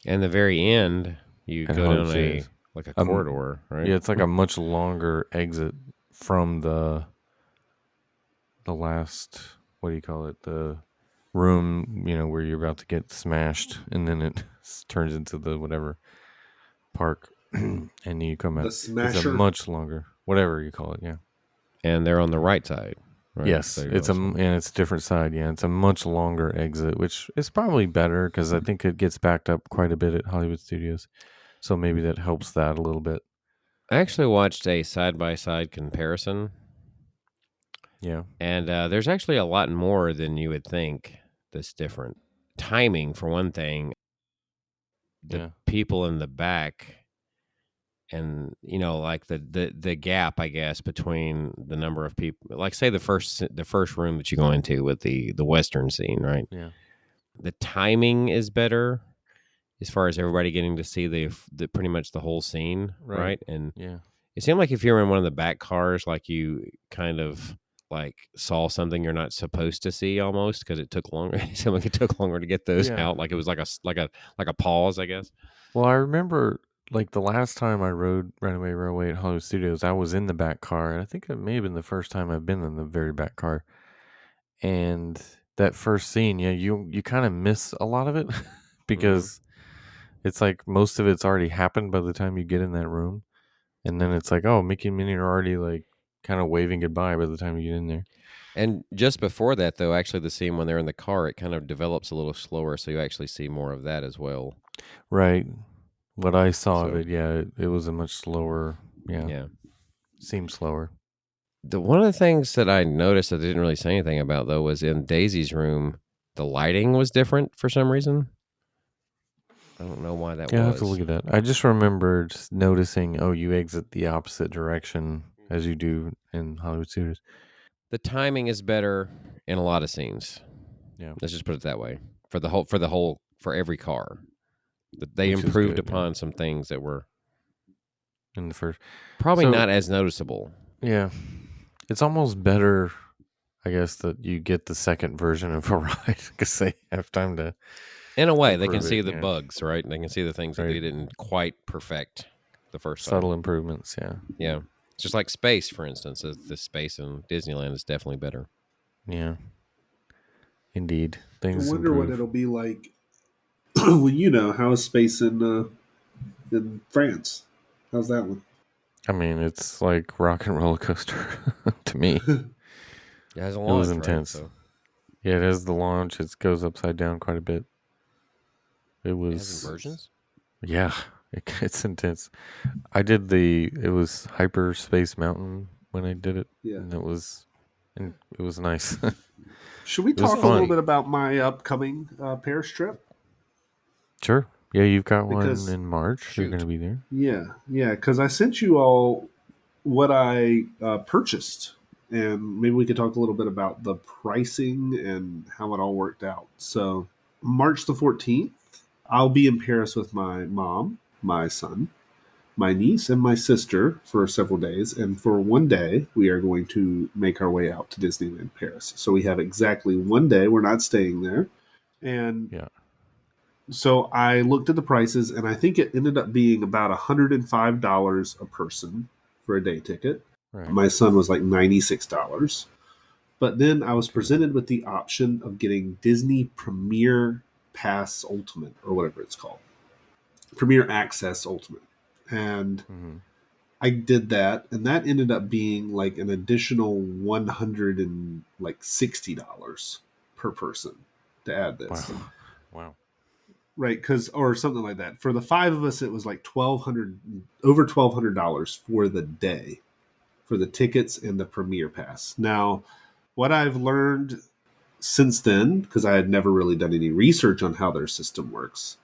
And the very end, you And go how down it is. like a corridor, right? Yeah, it's like a much longer exit from the last, what do you call it? The room, where you're about to get smashed, and then it turns into the whatever park, and you come The out. It's a Smasher. much longer, whatever you call it. Yeah. And they're on the right side. Right? Yes, So it's and it's a different side. Yeah, it's a much longer exit, which is probably better because I think it gets backed up quite a bit at Hollywood Studios, so maybe that helps that a little bit. I actually watched a side-by-side comparison. Yeah, And there's actually a lot more than you would think that's different. Timing, for one thing, the people in the back, and like the gap, I guess, between the number of people. Like, say the first room that you go into with the Western scene, right? Yeah. The timing is better as far as everybody getting to see the pretty much the whole scene, right? And yeah. it seemed like if you were in one of the back cars, like you kind of like saw something you're not supposed to see almost because it took longer. It seemed like it took longer to get those out. Like it was like a pause, I guess. Well, I remember like the last time I rode Runaway Railway at Hollywood Studios, I was in the back car, and I think it may have been the first time I've been in the very back car. And that first scene, you kind of miss a lot of it because it's like most of it's already happened by the time you get in that room. And then it's like, oh, Mickey and Minnie are already like kind of waving goodbye by the time you get in there. And just before that, though, actually the scene when they're in the car, it kind of develops a little slower, so you actually see more of that as well. Right. What I saw of it, it was a much slower, seemed slower. One of the things that I noticed that they didn't really say anything about, though, was in Daisy's room, the lighting was different for some reason. I don't know why that was. I have to look at that. I just remembered noticing, you exit the opposite direction as you do in Hollywood Studios. The timing is better in a lot of scenes. Yeah. Let's just put it that way. For every car. They improved upon some things that were in the first. Probably not as noticeable. Yeah. It's almost better, I guess, that you get the second version of a ride because they have time to. In a way, they can see the bugs, right? They can see the things that they didn't quite perfect the first time. Subtle improvements, yeah. Yeah. It's just like space, for instance. The space in Disneyland is definitely better. Yeah. Indeed. Things I wonder improve. what it'll be like. Well, how is space in France? How's that one? I mean, it's like Rock and Roller Coaster to me. It has a launch, it was intense. Right? So. Yeah, it has the launch. It goes upside down quite a bit. It has inversions? Yeah, it's intense. I did it was Hyperspace Mountain when I did it. Yeah. And it was nice. Should we talk a little bit about my upcoming Paris trip? Sure. Yeah, you've got one in March. You're going to be there. Yeah, because I sent you all what I purchased, and maybe we could talk a little bit about the pricing and how it all worked out. So, March the 14th, I'll be in Paris with my mom, my son, my niece, and my sister for several days. And for one day, we are going to make our way out to Disneyland Paris. So we have exactly one day. We're not staying there. And so I looked at the prices, and I think it ended up being about $105 a person for a day ticket. Right. My son was like $96. But then I was presented with the option of getting Disney Premier Pass Ultimate, or whatever it's called. Premier Access Ultimate. And I did that, and that ended up being like an additional $160 per person to add this. Wow. Right, or something like that. For the five of us, it was like over $1,200 for the day, for the tickets and the Premier Pass. Now, what I've learned since then, because I had never really done any research on how their system works,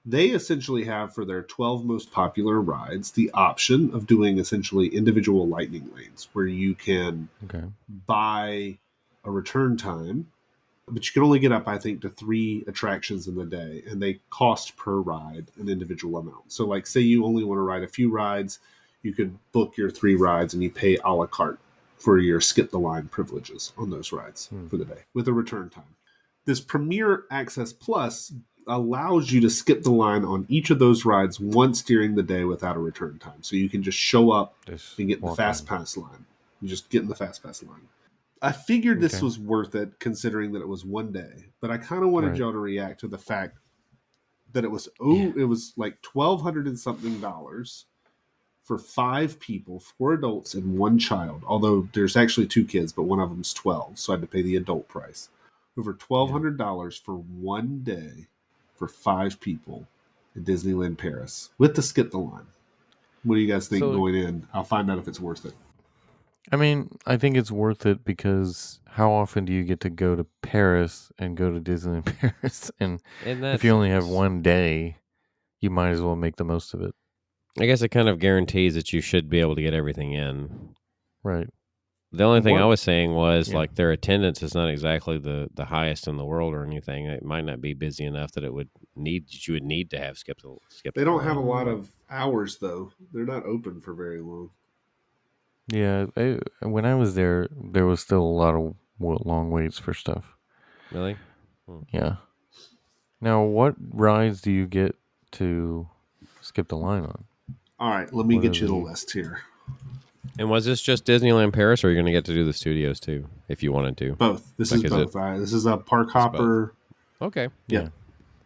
they essentially have for their 12 most popular rides the option of doing essentially individual lightning lanes where you can buy a return time, but you can only get up, I think, to 3 attractions in the day, and they cost per ride an individual amount. So like, say you only want to ride a few rides, you could book your 3 rides and you pay a la carte for your skip the line privileges on those rides for the day with a return time. This Premier Access Plus allows you to skip the line on each of those rides once during the day without a return time. So you can just show up and get in the Fast Pass line. You just get in the Fast Pass line. I figured this was worth it considering that it was one day, but I kind of wanted y'all to react to the fact that it was like $1,200 and something for 5 people, 4 adults and 1 child. Although there's actually 2 kids, but one of them's 12, so I had to pay the adult price. Over $1,200 for one day for 5 people at Disneyland Paris with the skip the line. What do you guys think going in? I'll find out if it's worth it. I mean, I think it's worth it because how often do you get to go to Paris and go to Disneyland Paris? And if you only have one day, you might as well make the most of it. I guess it kind of guarantees that you should be able to get everything in. Right. The only thing I was saying was like their attendance is not exactly the highest in the world or anything. It might not be busy enough that you would need to have skip. They don't have a lot of hours though. They're not open for very long. Yeah, when I was there was still a lot of long waits for stuff. Really? Yeah. Now, what rides do you get to skip the line on? All right, let me get you the list here. And was this just Disneyland Paris, or are you going to get to do the studios too, if you wanted to? Both. This is both. This is a park hopper. Okay. Yeah.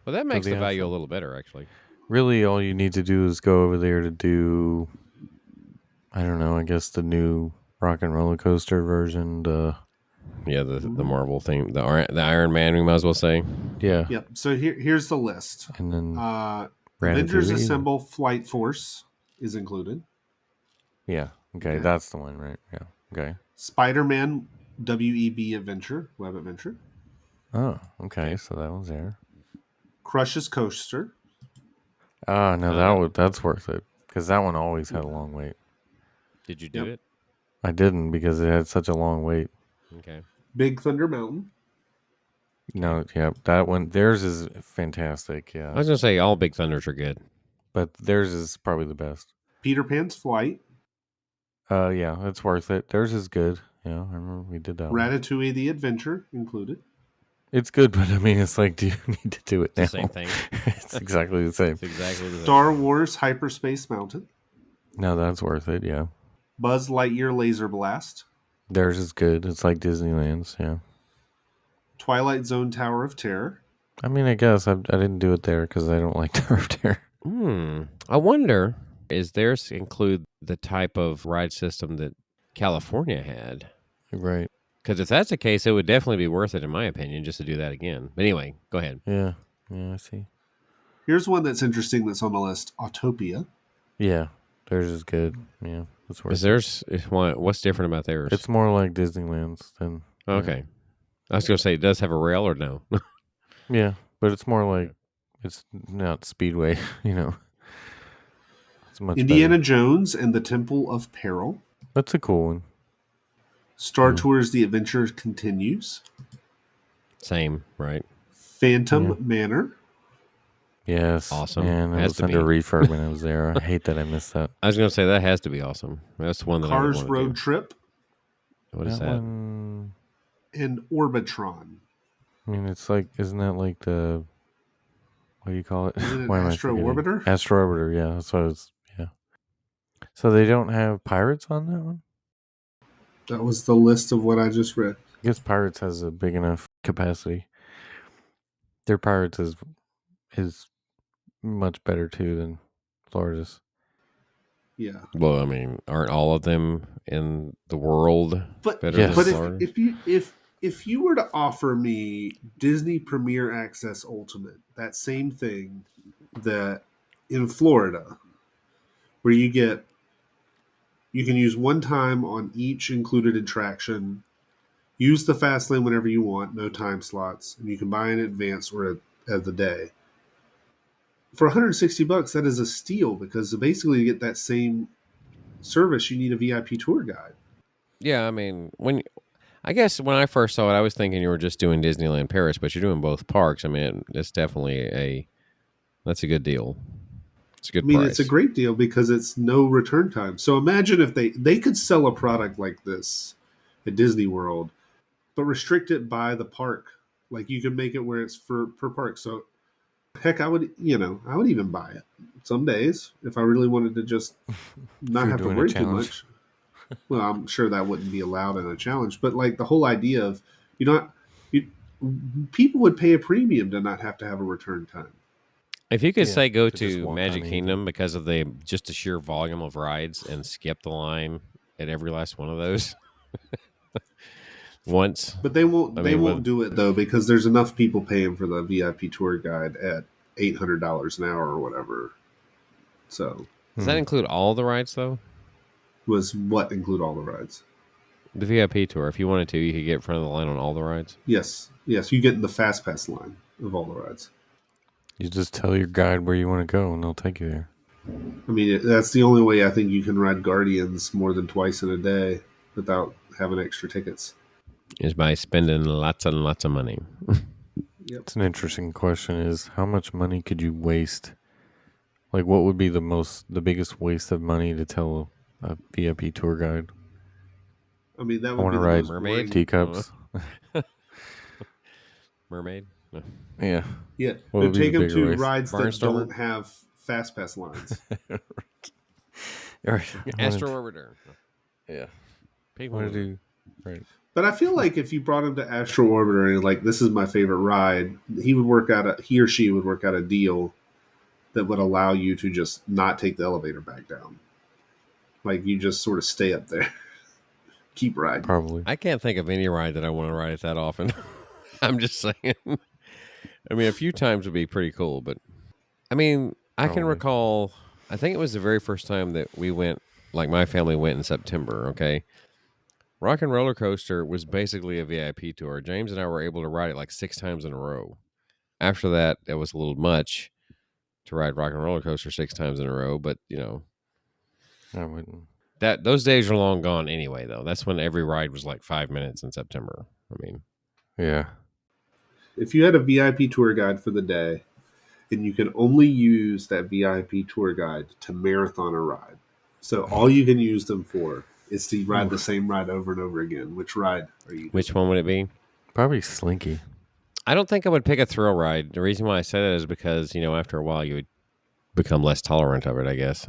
Well, that makes the value a little better, actually. Really, all you need to do is go over there to do, I don't know, I guess the new Rock and Roller Coaster version. The Marvel thing, the Iron Man, we might as well say. Yeah. Yep. So here's the list. And then Avengers Assemble Flight Force is included. Yeah. Okay, that's the one, right? Yeah. Okay. Spider-Man WEB Adventure, Web Adventure. Oh, okay. So that one's there. Crush's Coaster. Ah, no, that's worth it because that one always had a long wait. Did you do it? I didn't because it had such a long wait. Okay. Big Thunder Mountain. No, yeah, that one. Theirs is fantastic. Yeah, I was gonna say all Big Thunders are good, but theirs is probably the best. Peter Pan's Flight. Yeah, it's worth it. Theirs is good. Yeah, I remember we did that. Ratatouille the Adventure included. It's good, but I mean, it's like, do you need to do it now? It's the same thing. It's exactly the same. It's exactly the same. Star Wars Hyperspace Mountain. No, that's worth it. Yeah. Buzz Lightyear Laser Blast. Theirs is good. It's like Disneyland's. Yeah. Twilight Zone Tower of Terror. I mean, I guess I didn't do it there because I don't like Tower of Terror. I wonder, is theirs include the type of ride system that California had? Right. Because if that's the case, it would definitely be worth it, in my opinion, just to do that again. But anyway, go ahead. Yeah. Yeah, I see. Here's one that's interesting that's on the list. Autopia. Yeah. Theirs is good. Yeah. It's worth Is theirs, what's different about theirs? It's more like Disneyland's than... Okay. I was going to say, it does have a rail or no? Yeah, but it's more like, it's not Speedway, you know. It's much Indiana better. Jones and the Temple of Peril. That's a cool one. Star Tours The Adventure Continues. Same, right? Phantom Manor. Yes. Awesome. And it Has was to under be. refurb when I was there. I hate that I missed that. I was going to say, that has to be awesome. That's one that Cars I would Road do. Trip. What is that? One, And Orbitron. I mean, it's like, isn't that like the, what do you call it? Isn't it Why am I Astro forgetting? Orbiter? Astro Orbiter, yeah. That's what I was, yeah. So they don't have Pirates on that one? That was the list of what I just read. I guess Pirates has a big enough capacity. Their Pirates is much better too than Florida's. Yeah. Well, I mean, aren't all of them in the world better Yes. than But Florida? if you were to offer me Disney Premier Access Ultimate, that same thing that in Florida, where you can use one time on each included attraction, use the fast lane whenever you want, no time slots, and you can buy in advance or at the day. For $160, that is a steal because basically to get that same service, you need a VIP tour guide. Yeah, I mean, I guess when I first saw it, I was thinking you were just doing Disneyland Paris, but you're doing both parks. I mean, it's definitely that's a good deal. It's a good price. It's a great deal because it's no return time. So imagine if they could sell a product like this at Disney World, but restrict it by the park. Like you could make it where it's per park. So heck, I would even buy it some days if I really wanted to just not have to worry too much. Well, I'm sure that wouldn't be allowed in a challenge, but like the whole idea of people would pay a premium to not have to have a return time. If you could say go to Magic Kingdom because of the sheer volume of rides and skip the line at every last one of those once, but they won't. They won't do it though because there's enough people paying for the VIP tour guide at $800 an hour or whatever. So does that include all the rides though? Was what include all the rides? The VIP tour. If you wanted to, you could get in front of the line on all the rides. Yes. You get in the fast pass line of all the rides. You just tell your guide where you want to go, and they'll take you there. I mean, that's the only way I think you can ride Guardians more than twice in a day without having extra tickets. Is by spending lots and lots of money. Yep. It's an interesting question is how much money could you waste? Like what would be the biggest waste of money to tell a VIP tour guide? I mean, that would I want be to ride mermaid teacups. Mermaid? No. Yeah. Yeah. Take them to rides that don't have fast pass lines. Astro Orbiter. Yeah. People want to do right. But I feel like if you brought him to Astro Orbiter and like this is my favorite ride, he or she would work out a deal that would allow you to just not take the elevator back down. Like you just sort of stay up there. Keep riding. Probably. I can't think of any ride that I want to ride it that often. I'm just saying. I mean, a few times would be pretty cool, but I mean, I can recall, I think it was the very first time that we went, like my family went in September, okay? Rock and Roller Coaster was basically a VIP tour. James and I were able to ride it like 6 times in a row. After that, it was a little much to ride Rock and Roller Coaster 6 times in a row, but you know, I wouldn't. Those days are long gone anyway, though. That's when every ride was like 5 minutes in September. I mean, yeah. If you had a VIP tour guide for the day, and you can only use that VIP tour guide to marathon a ride, so all you can use them for is to ride the same ride over and over again. Which ride are you? Which one would it be? Probably Slinky. I don't think I would pick a thrill ride. The reason why I say that is because, you know, after a while you would become less tolerant of it, I guess.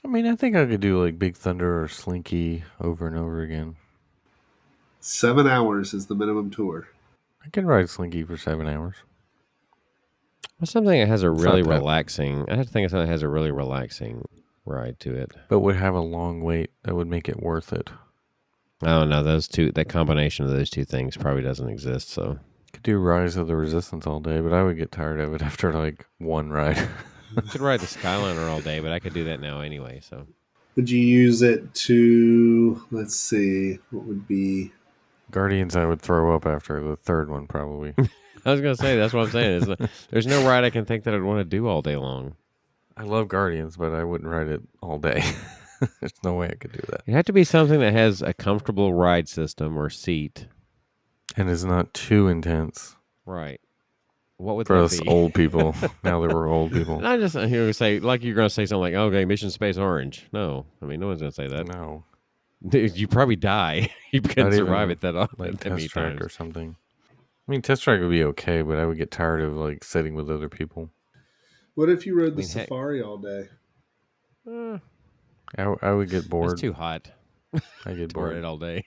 I mean, I think I could do like Big Thunder or Slinky over and over again. 7 hours is the minimum tour. I can ride Slinky for 7 hours. Well, something that has a really relaxing. I have to think of something that has a really relaxing ride to it, but would have a long wait that would make it worth it. I don't know. That combination of those two things probably doesn't exist. So could do Rise of the Resistance all day, but I would get tired of it after like one ride. I could ride the Skyliner all day, but I could do that now anyway. So would you use it to? Let's see, what would be Guardians? I would throw up after the third one, probably. I was gonna say that's what I'm saying. There's no ride I can think that I'd want to do all day long. I love Guardians, but I wouldn't ride it all day. There's no way I could do that. It had to be something that has a comfortable ride system or seat, and is not too intense. Right. What would for that us be? old people? Now that we're old people. Not just here to say like you're gonna say something like, "Okay, Mission Space Orange." No, I mean no one's gonna say that. No, you probably die. You couldn't survive it that often. Like Test Track or something. I mean, Test Track would be okay, but I would get tired of like sitting with other people. What if you rode the Safari all day? I would get bored. It's too hot. I get bored bored all day.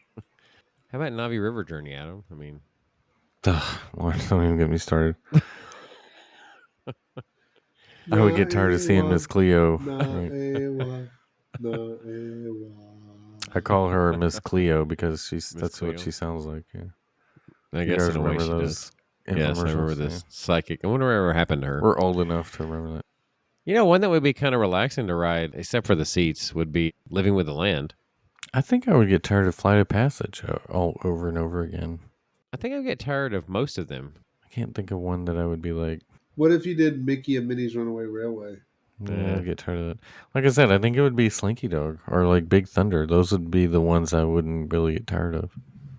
How about Navi River Journey, Adam? I mean, Lord, don't even get me started. I would get tired of seeing Miss Cleo. I call her Miss Cleo because that's Cleo. What she sounds like. Yeah. I guess in a way she does. Yes, I remember this psychic. I wonder whatever happened to her. We're old enough to remember that. You know, one that would be kind of relaxing to ride, except for the seats, would be Living with the Land. I think I would get tired of Flight of Passage all over and over again. I think I would get tired of most of them. I can't think of one that I would be like. What if you did Mickey and Minnie's Runaway Railway? Yeah, I'd get tired of that. Like I said, I think it would be Slinky Dog or like Big Thunder. Those would be the ones I wouldn't really get tired of.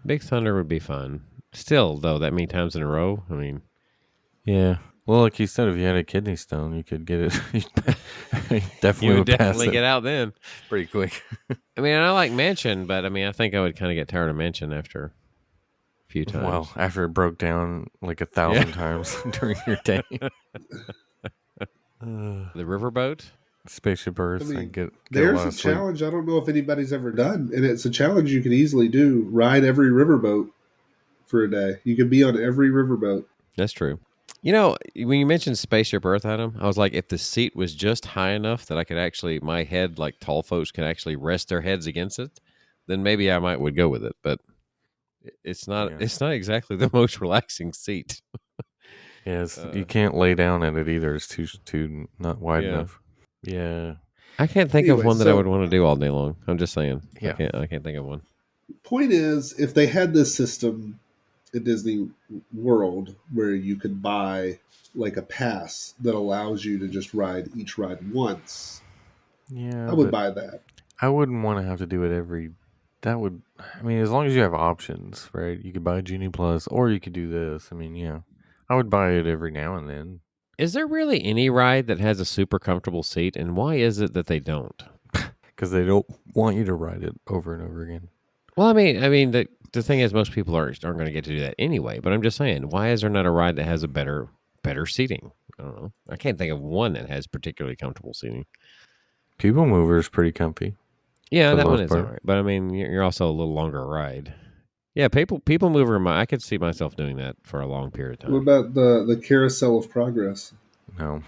Big Thunder would be fun. Still, though, that many times in a row, I mean. Yeah. Well, like you said, if you had a kidney stone, you could get it. You would definitely get out then. Pretty quick. I mean, I like Mansion, but I mean, I think I would kind of get tired of Mansion after a few times. Well, after it broke down like 1,000 times during your day. The riverboat? Spaceship Earth. I mean, I get a there's lot a of sleep. challenge I don't know if anybody's ever done, and it's a challenge you can easily do. Ride every riverboat for a day. You could be on every riverboat. That's true. You know, when you mentioned Spaceship Earth, Adam, I was like, if the seat was just high enough that I could actually, my head, like tall folks can actually rest their heads against it, then maybe I would go with it. But it's not. Yeah. It's not exactly the most relaxing seat. Yes, you can't lay down in it either. It's too not wide Yeah. enough. Yeah. I can't think of Anyway, one that I so- would want to do all day long. I'm just saying. Yeah. I can't think of one. Point is, if they had this system at Disney World where you could buy like a pass that allows you to just ride each ride once, Yeah. I would but buy that. I wouldn't want to have to do it every. That would. I mean, as long as you have options, right? You could buy Genie Plus, or you could do this. I mean, yeah, I would buy it every now and then. Is there really any ride that has a super comfortable seat, and why is it that they don't? Because they don't want you to ride it over and over again. Well, I mean, the thing is, most people aren't going to get to do that anyway. But I'm just saying, why is there not a ride that has a better seating? I don't know. I can't think of one that has particularly comfortable seating. People Mover is pretty comfy. Yeah, For the that one most is part. all right. But I mean, you're also a little longer ride. Yeah, people mover. I could see myself doing that for a long period of What time. about the Carousel of Progress? No,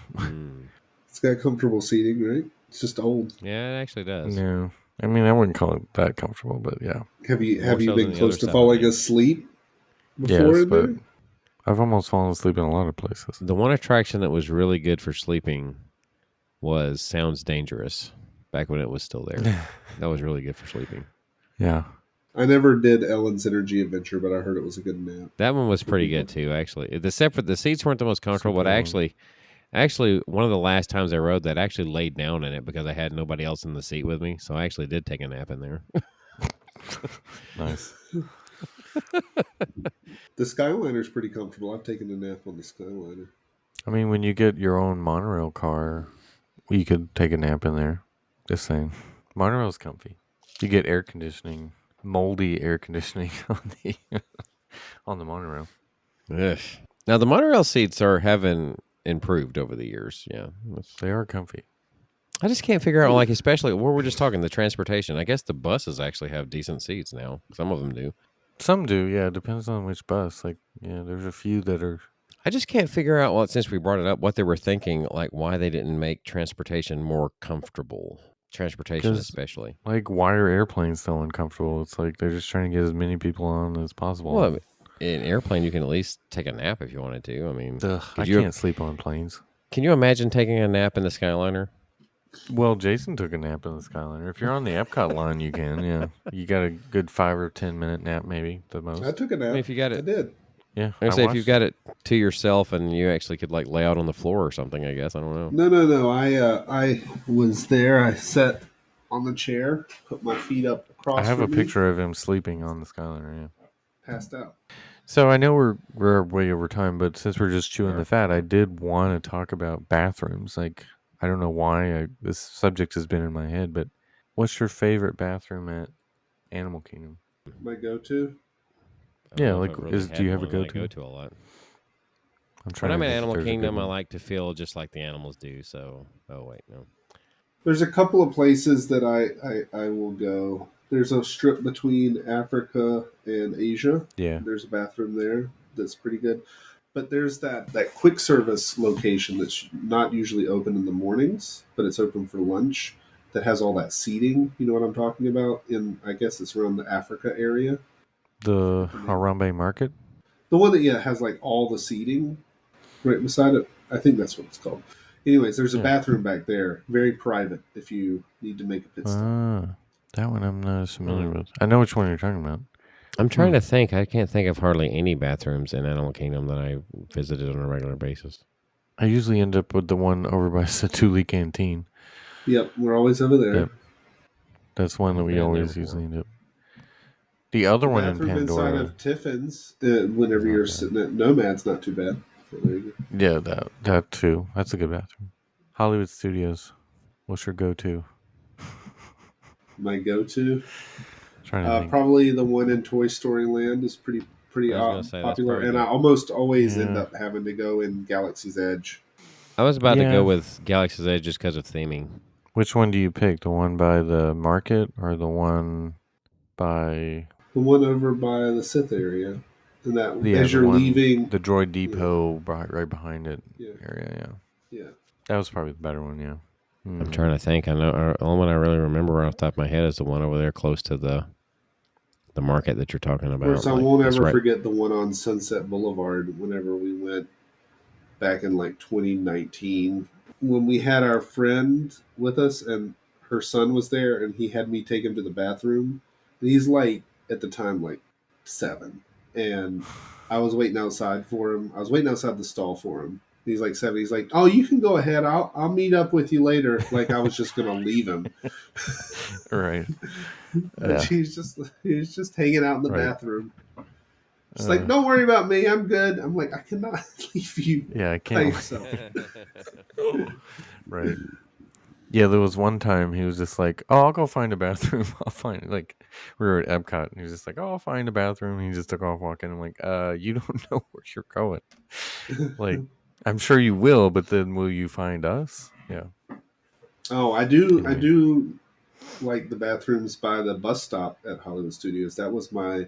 It's got comfortable seating, right? It's just old. Yeah, it actually does. no. I mean, I wouldn't call it that comfortable, but yeah. Have you More so been than the close other to side, falling yeah. asleep before Yes, in but there? I've almost fallen asleep in a lot of places. The one attraction that was really good for sleeping was Sounds Dangerous. Back when it was still there, that was really good for sleeping. Yeah. I never did Ellen's Energy Adventure, but I heard it was a good nap. That one was pretty good too, actually. Except for the seats weren't the most comfortable. But actually, one of the last times I rode that, I actually laid down in it because I had nobody else in the seat with me. So I actually did take a nap in there. Nice. The Skyliner's pretty comfortable. I've taken a nap on the Skyliner. I mean, when you get your own monorail car, you could take a nap in there. Just saying. Monorail's comfy. You get air conditioning, moldy air conditioning on the monorail. Ugh. Now the monorail seats haven't improved over the years. Yeah, They are comfy. I just can't figure out, like, especially where we're just talking the transportation. I guess the buses actually have decent seats now. Some of them do. Some do, yeah. It depends on which bus. Like, yeah, there's a few that are. I just can't figure out, well, since we brought it up, what they were thinking, like why they didn't make transportation more comfortable. Transportation, 'Cause- especially. Like, why are airplanes so uncomfortable? It's like they're just trying to get as many people on as possible. Well, I mean, in an airplane, you can at least take a nap if you wanted to. I mean, Ugh, I you- can't sleep on planes. can you imagine taking a nap in the Skyliner? Well, Jason took a nap in the Skyliner. If you're on the Epcot line, you can. Yeah, you got a good 5 or 10 minute nap, maybe the most. I took a nap. I mean, if you got I it, did. Yeah, I say if you've got it to yourself and you actually could like lay out on the floor or something. I guess I don't know. No. I was there. I sat on the chair, put my feet up across. I have a from me, picture of him sleeping on the Skyliner. Yeah. Passed out. So I know we're way over time, but since we're just chewing the fat, I did want to talk about bathrooms. Like, I don't know why this subject has been in my head, but what's your favorite bathroom at Animal Kingdom? My go-to. I don't Yeah, know if like, I really do you had have a one that I go-to? go to a lot. I'm trying When I'm to in think if Animal there's a good Kingdom, I one. like to feel just like the animals do. So, oh wait, no. There's a couple of places that I will go. There's a strip between Africa and Asia. Yeah. There's a bathroom there that's pretty good. But there's that quick service location that's not usually open in the mornings, but it's open for lunch, that has all that seating. You know what I'm talking about? I guess it's around the Africa area. The Harambe Market? The one that has like all the seating right beside it. I think that's what it's called. Anyways, there's a bathroom back there, very private if you need to make a pit stop. That one I'm not as familiar with. I know which one you're talking about. I'm trying to think. I can't think of hardly any bathrooms in Animal Kingdom that I visited on a regular basis. I usually end up with the one over by Satuli Canteen. Yep, we're always over there. Yep. That's one that we Been there always before. usually end up. The other one in Bathroom inside Pandora. of Tiffin's, whenever you're sitting at Nomad's, not too bad. So there you go. Yeah, that too. That's a good bathroom. Hollywood Studios. What's your go-to? My go-to, Trying to think. probably the one in Toy Story Land is pretty pretty I was gonna say, that's popular, probably and the- I almost always end Yeah. up having to go in Galaxy's Edge. I was about to Yeah. go with Galaxy's Edge just because of theming. Which one do you pick? The one by the market or the one by The one over by the Sith area, and that as the you're one, leaving, the droid depot right behind it yeah, area? Yeah, yeah. that was probably the better one. Yeah. I'm trying to think. I know the only one I really remember off the top of my head is the one over there close to the market that you're talking Of about. course, I Like, won't it's ever right- forget the one on Sunset Boulevard whenever we went back in like 2019 when we had our friend with us and her son was there and he had me take him to the bathroom. And he's like, at the time, like 7. And I was waiting outside for him. I was waiting outside the stall for him. He's like 7. He's like, "Oh, you can go ahead. I'll meet up with you later." Like I was just going to leave him. Right. And Yeah. he was just hanging out in the Right. bathroom. Just like, "Don't worry about me. I'm good." I'm like, I cannot leave you Yeah, I by can't. yourself. Right. Yeah, there was one time he was just like, "Oh, I'll go find a bathroom. I'll find it." Like we were at Epcot, and he was just like, "Oh, I'll find a bathroom." He just took off walking. I'm like, you don't know where you're going. Like, I'm sure you will, but then will you find us?" Yeah. Oh, I do. Yeah. I do like the bathrooms by the bus stop at Hollywood Studios. That was my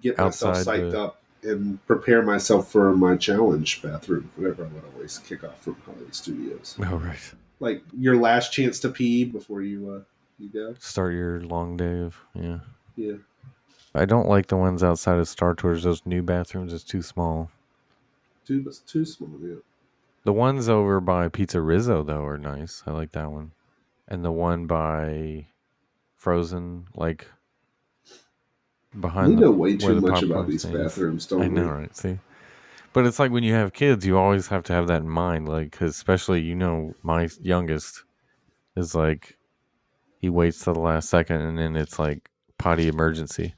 get myself Outside psyched the- up and prepare myself for my challenge bathroom. Whenever I would always kick off from Hollywood Studios, Oh, right. like your last chance to pee before you go. Start your long day of Yeah, I don't like the ones outside of Star Tours. Those new bathrooms is too small. too small. Yeah, The ones over by Pizza Rizzo though are nice. I like that one, and the one by Frozen, like behind we the know way where too the much popcorn about these stand is. bathrooms, don't I we? know, right? See, but it's like when you have kids, you always have to have that in mind. Like, 'cause especially my youngest is like he waits till the last second, and then it's like potty emergency.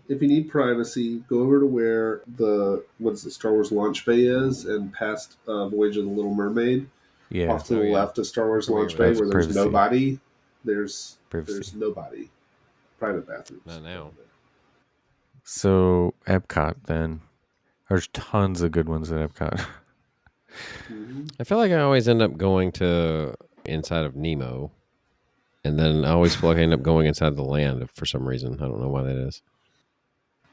If you need privacy, go over to where the Star Wars launch bay is, and past Voyage of the Little Mermaid. Yeah, Off to the left of Star Wars Familiar launch with bay, that. where there's Privacy. nobody. There's Privacy. nobody. Private bathrooms. Not now. So Epcot, then there's tons of good ones at Epcot. Mhm. I feel like I always end up going to inside of Nemo, and then I always feel like I end up going inside the land for some reason. I don't know why that is.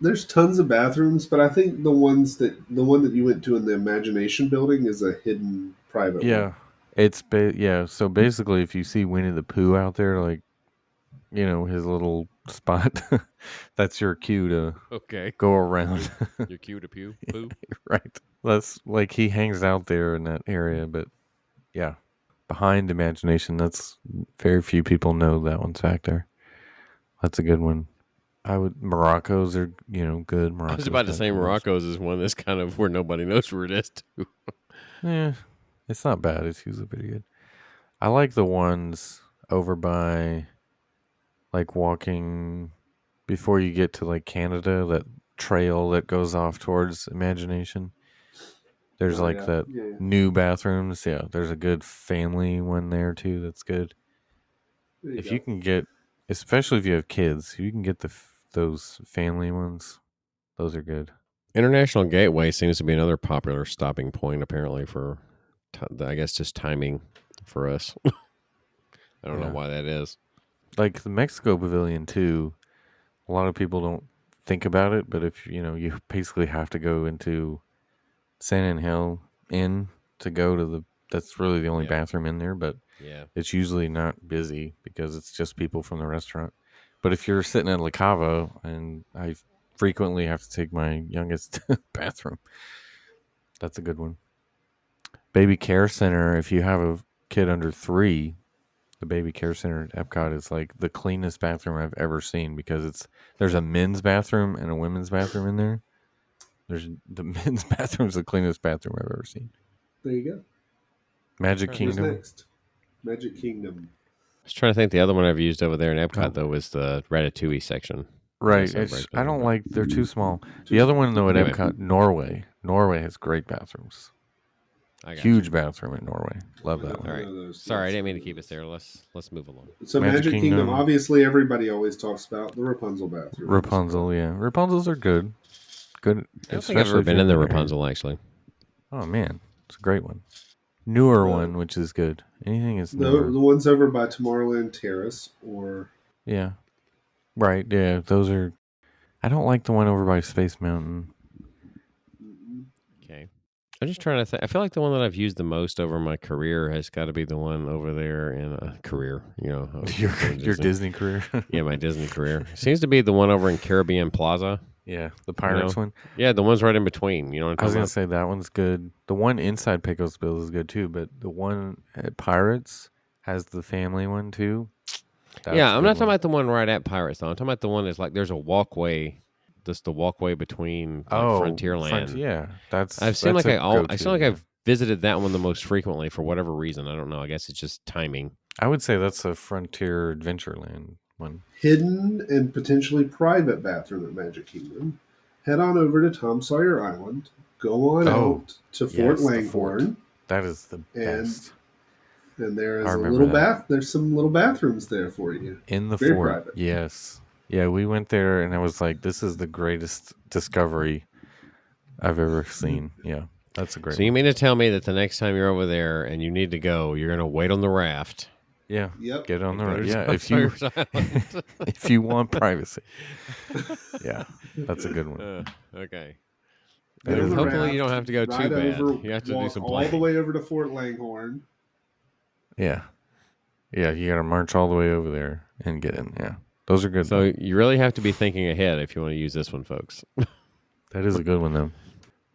There's tons of bathrooms, but I think the one that you went to in the Imagination Building is a hidden private Yeah, one. it's So basically, if you see Winnie the Pooh out there, like his little spot, that's your cue to Okay. go around. Your cue to pew poo. Right. That's like he hangs out there in that area, but yeah, behind Imagination, that's very few people know that one's back there. That's a good one. Morocco's are good. I Morocco's was about to got say good ones. Morocco's is one that's kind of where nobody knows where it is too. Yeah, it's not bad. It's usually pretty good. I like the ones over by, like, walking before you get to like Canada. That trail that goes off towards Imagination. There's Oh, like yeah. that Yeah. new bathrooms. Yeah, there's a good family one there too. That's good. There If go. you can get, especially if you have kids, you can get those family ones. Those are good. International Gateway seems to be another popular stopping point, apparently, for, I guess, just timing for us. I don't know Yeah. why that is. Like the Mexico Pavilion too. A lot of people don't think about it, but if you basically have to go into San Angel Inn to go to that's really the only Yeah. bathroom in there, but Yeah. it's usually not busy because it's just people from the restaurant. But if you're sitting at La Cava, and I frequently have to take my youngest bathroom, that's a good one. Baby Care Center, if you have a kid under 3, the Baby Care Center at Epcot is like the cleanest bathroom I've ever seen because there's a men's bathroom and a women's bathroom in there. The men's bathroom's the cleanest bathroom I've ever seen. There you go. Magic Who's Who's Kingdom. next? Magic Kingdom. I was trying to think. The other one I've used over there in Epcot, Oh. though, was the Ratatouille section. Right. Yes, I break I down, don't but- like, they're too small. The other one though at Anyway. Epcot, Norway. Norway has great bathrooms. I got Huge you. bathroom in Norway. Love that All one. right. Sorry, I didn't mean to keep us there. Let's move along. So Magic Magic Kingdom, Kingdom. obviously everybody always talks about the Rapunzel bathroom. Rapunzel, yeah. Rapunzels are good. good. I don't think I've ever been in the Rapunzel, actually. Oh, man. It's a great one. Newer one, which is good. Anything is newer. The ones over by Tomorrowland Terrace or... Yeah. Right, yeah. Those are... I don't like the one over by Space Mountain. Okay. I'm just trying to think. I feel like the one that I've used the most over my career has got to be the one over there in a career, Your Disney career? Yeah, my Disney career. Seems to be the one over in Caribbean Plaza. Yeah, the Pirates one. Yeah, the one's right in between. You know what I'm I was talking going to say that one's good. The one inside Pacos Bill is good too, but the one at Pirates has the family one too. Yeah, I'm not talking about the one right at Pirates, though. I'm talking about the one that's like there's a walkway, just the walkway between Frontierland. Yeah, I've seen I feel like I've visited that one the most frequently for whatever reason. I don't know. I guess it's just timing. I would say that's a Frontier Adventureland one. Hidden and potentially private bathroom at Magic Kingdom. Head on over to Tom Sawyer Island. Go on out to Fort Langhorne. That is the best. And there is a little there's some little bathrooms there for you. In the Very fort. private. Yes. Yeah, we went there and I was like, this is the greatest discovery I've ever seen. Yeah. That's a great one. You mean to tell me that the next time you're over there and you need to go, you're going to wait on the raft? Yeah. Yep. Get on the raft. Yeah. If you want privacy. Yeah. That's a good one. Okay. Hopefully you don't have to go too bad. You have to do some planning. All the way over to Fort Langhorne. Yeah. Yeah, you got to march all the way over there and get in. Yeah. Those are good. So you really have to be thinking ahead if you want to use this one, folks. That is a good one, though. I'm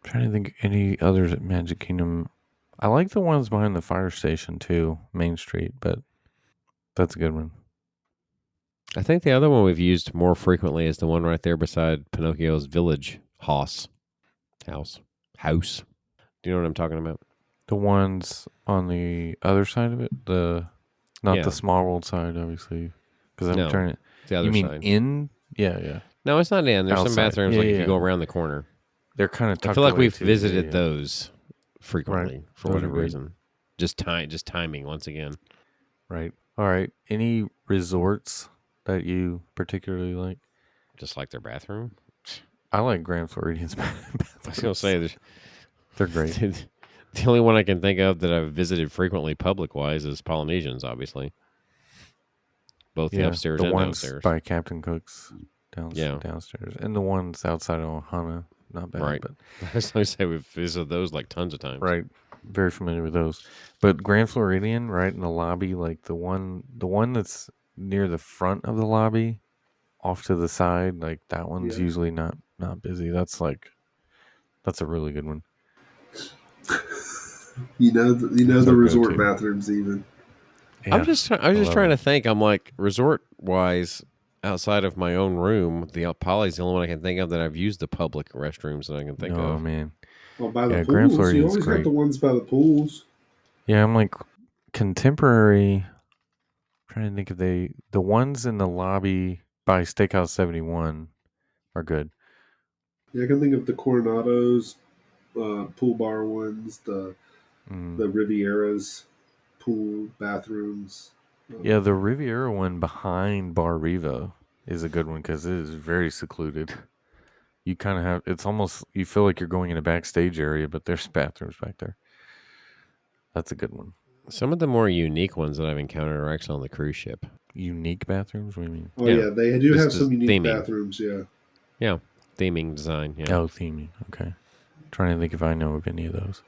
trying to think any others at Magic Kingdom. I like the ones behind the fire station, too, Main Street, but that's a good one. I think the other one we've used more frequently is the one right there beside Pinocchio's Village House. Do you know what I'm talking about? The ones on the other side of it? Not the Small World side, obviously. Because I'm turning it. The other side. side. In? Yeah. No, it's not in. There's outside. Some bathrooms if you go around the corner. They're kind of tucked I feel like away we've too, visited those frequently for Those whatever are good. reason. Just timing once again. Right. All right. Any resorts that you particularly like? Just like their bathroom? I like Grand Floridian's bathrooms. I was going to say, they're great. The only one I can think of that I've visited frequently public-wise is Polynesians, obviously. Both the upstairs the and ones downstairs. by Captain Cook's downstairs. And the ones outside of Ohana, not bad. Right. But I was going to say we've visited those like tons of times. Right. Very familiar with those. But Grand Floridian, right in the lobby, like the one that's near the front of the lobby, off to the side, like that one's usually not busy. That's a really good one. You know the resort bathrooms even. Yeah, I was just trying to think. I'm like resort wise, outside of my own room, the Poly's the only one I can think of that I've used the public restrooms that I can think of. Oh man. Well, by the Grand pools, Floridian's you always great. got the ones by the pools. Yeah, I'm like contemporary. Trying to think if the ones in the lobby by Steakhouse 71 are good. Yeah, I can think of the Coronado's pool bar ones, the Riviera's pool bathrooms. Yeah, the Riviera one behind Bar Riva is a good one because it is very secluded. You kind of have, it's almost, you feel like you're going in a backstage area, but there's bathrooms back there. That's a good one. Some of the more unique ones that I've encountered are actually on the cruise ship. Unique bathrooms? What do you mean? Oh, yeah, they do have some unique theming. bathrooms, yeah. Yeah, theming design, yeah. Oh, theming, okay. Trying to think if I know of any of those.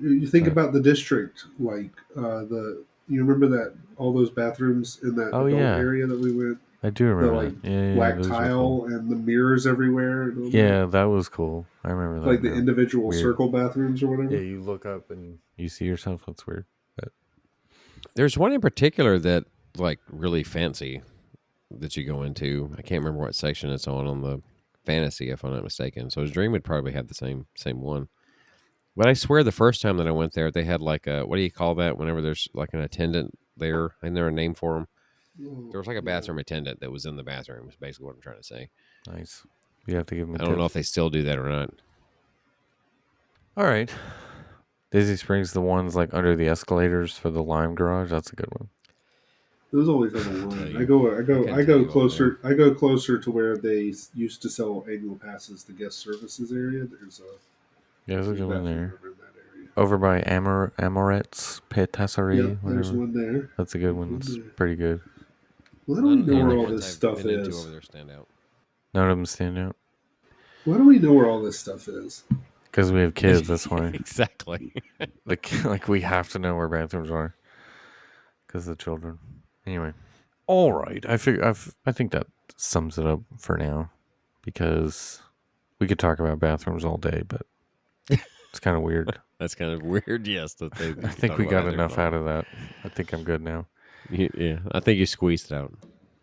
You think about the district, like you remember that all those bathrooms in that adult area that we went? I do remember that. Black tile cool. And the mirrors everywhere. Yeah, that was cool. I remember that. Like the individual circle bathrooms or whatever. Yeah, you look up and you see yourself. That's weird. But there's one in particular that like really fancy that you go into. I can't remember what section it's on the Fantasy, if I'm not mistaken. So his Dream would probably have the same one. But I swear the first time that I went there, they had like a, what do you call that? Whenever there's like an attendant there, isn't there a name for him? There was like a bathroom attendant that was in the bathroom, is basically what I'm trying to say. Nice. You have to give him a tip. I don't know if they still do that or not. All right. Disney Springs, the ones like under the escalators for the Lime Garage, that's a good one. There's always number Tell one. you. I tell go you closer. I go closer to where they used to sell annual passes. The guest services area. There's a There's a good one bathroom there. over in that area. Over by Amorette's Patisserie, Yep, there's whatever. one there. That's a good one. One It's there. pretty good. Why do we know None of where the all ones this I've stuff been into is? over there stand out. None of them stand out. Why do we know where all this stuff is? Because we have kids, that's why. Exactly. Like we have to know where bathrooms are. Because of the children. Anyway. All right. I think that sums it up for now. Because we could talk about bathrooms all day, but it's kind of weird. That's kind of weird. Yes, that they. I think we got enough out of that. I think I'm good now. Yeah, I think you squeezed it out.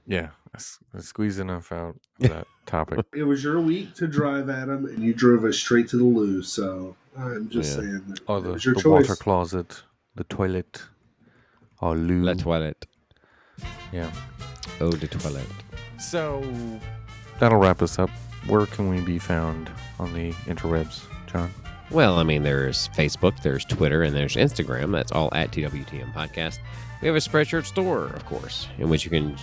Yeah, I squeezed enough out of that topic. It was your week to drive, Adam, and you drove us straight to the loo. So I'm just Yeah. saying that Oh, it the was your water choice. closet, the toilet, oh, loo. La toilette. Yeah. Oh, the toilette. So that'll wrap us up. Where can we be found on the interwebs, John? Well, I mean, there's Facebook, there's Twitter, and there's Instagram. That's all at TWTM Podcast. We have a Spreadshirt store, of course, in which you can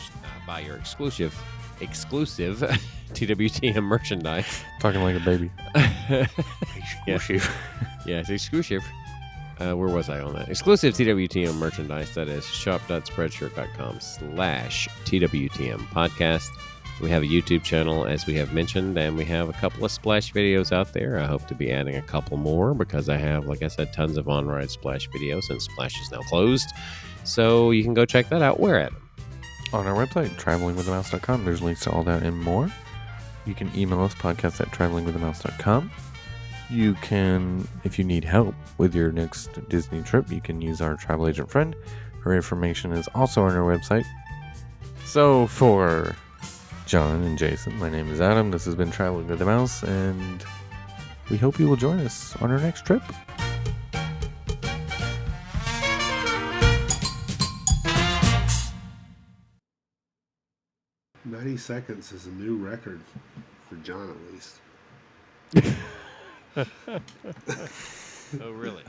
buy your exclusive TWTM merchandise. Talking like a baby. Exclusive. Yeah, it's exclusive. Where was I on that? Exclusive TWTM merchandise. That is shop.spreadshirt.com/TWTM Podcast. We have a YouTube channel, as we have mentioned, and we have a couple of Splash videos out there. I hope to be adding a couple more because I have, like I said, tons of on-ride Splash videos, and Splash is now closed. So you can go check that out. Where at? On our website, travelingwiththemouse.com. There's links to all that and more. You can email us, podcast@travelingwiththemouse.com. You can, if you need help with your next Disney trip, you can use our travel agent friend. Her information is also on our website. So for John and Jason, my name is Adam. This has been Traveling with the Mouse, and we hope you will join us on our next trip. "90 seconds is a new record for John, at least. Oh, really?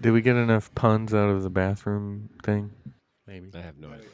Did we get enough puns out of the bathroom thing? Maybe. I have no idea.